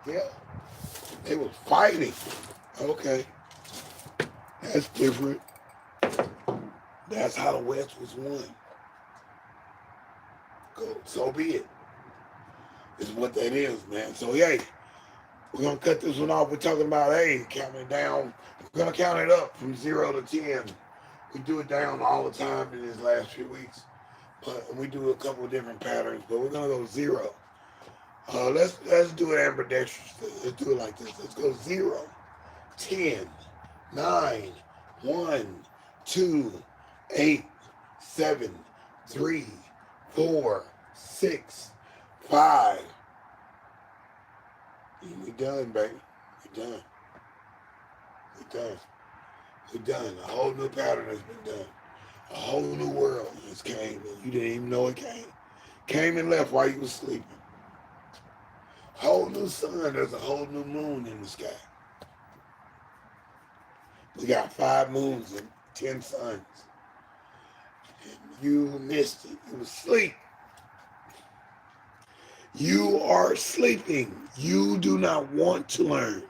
Yeah, they was fighting. Okay, that's different. That's how the West was won. Go, so be it. Is what that is, man. So hey, we're gonna cut this one off. We're talking about counting it down. We're gonna count it up from 0 to 10. We do it down all the time in these last few weeks, but we do a couple of different patterns. But we're gonna go 0. Let's do it ambidextrous. Let's do it like this. Let's go 0, 10, 9, 1, 2, 8, 7, 3, 4, 6, 5. And we done, baby. We done. We done. We done. A whole new pattern has been done. A whole new world has came and you didn't even know it came. Came and left while you was sleeping. Whole new sun. There's a whole new moon in the sky. We got 5 moons and 10 suns. And you missed it. You was asleep. You are sleeping. You do not want to learn.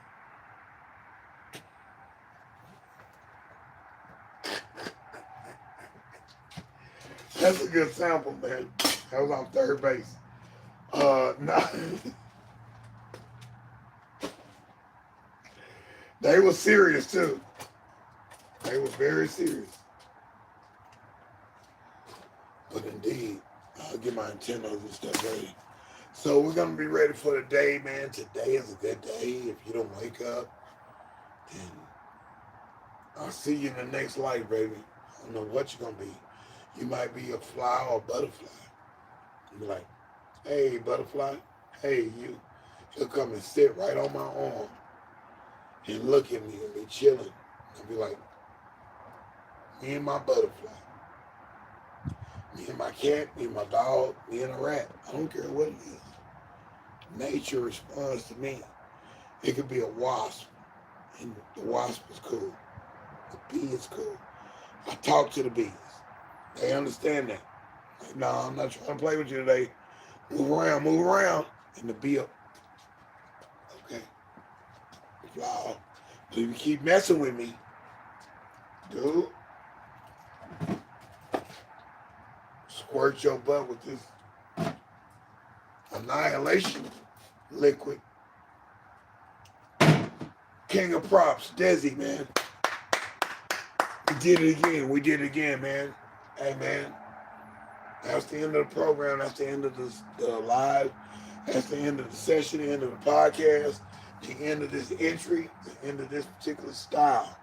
That's a good sample, man. That was on third base. No. They were serious too. They were very serious. But indeed, I'll get my antennas and stuff ready. So we're gonna be ready for the day, man. Today is a good day. If you don't wake up, then I'll see you in the next life, baby. I don't know what you're gonna be. You might be a fly or a butterfly. You'll be like, hey, butterfly, hey, you. He'll come and sit right on my arm and look at me and be chilling. I'll be like, me and my butterfly. Me and my cat, me and my dog, me and a rat. I don't care what it is. Nature responds to me. It could be a wasp, and the wasp is cool. The bee is cool. I talk to the bees. They understand that. Like, no, I'm not trying to play with you today. Move around. And the bee, okay, fly off. So if you keep messing with me, dude, squirt your butt with this annihilation liquid. King of props, deSz'e, man. We did it again, man. Hey, man. That's the end of the program. That's the end of the live. That's the end of the session, the end of the podcast, the end of this entry, the end of this particular style.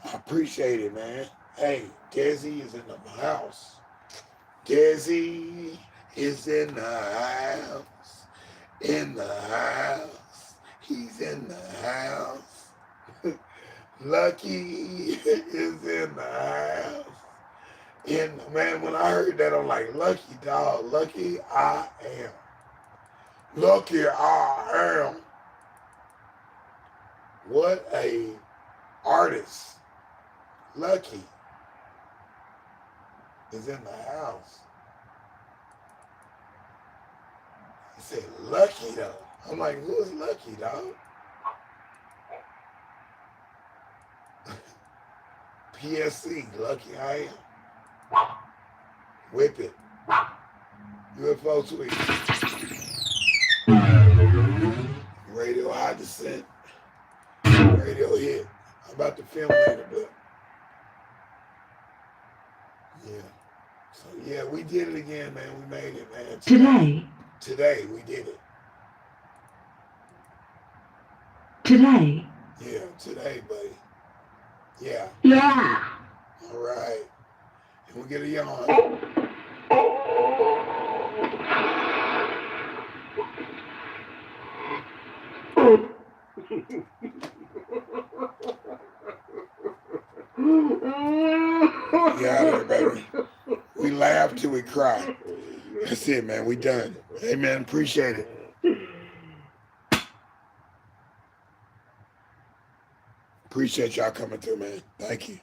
I appreciate it, man. Hey, deSz'e is in the house. deSz'e is in the house. In the house. He's in the house. Lucky is in the house. And man, when I heard that, I'm like, lucky dog, lucky I am. Lucky I am. What a artist. Lucky is in the house. He said, lucky though. I'm like, who's lucky, dog? PSC, lucky I am. Whip it. UFO tweet. Radio high descent. Radio hit. I'm about to film later, but yeah. So yeah, we did it again, man. We made it, man. Today we did it. Today. Yeah, today, buddy. Yeah. Yeah. All right. And we'll get a yawn. Yeah, baby. We laugh till we cry. That's it, man. We done. Hey, man, appreciate it. Appreciate y'all coming through, man. Thank you.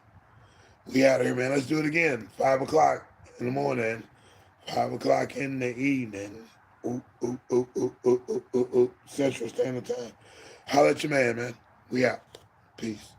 We out of here, man. Let's do it again. 5 o'clock in the morning. 5 o'clock in the evening. Central Standard Time. Holla at your man, man. We out. Peace.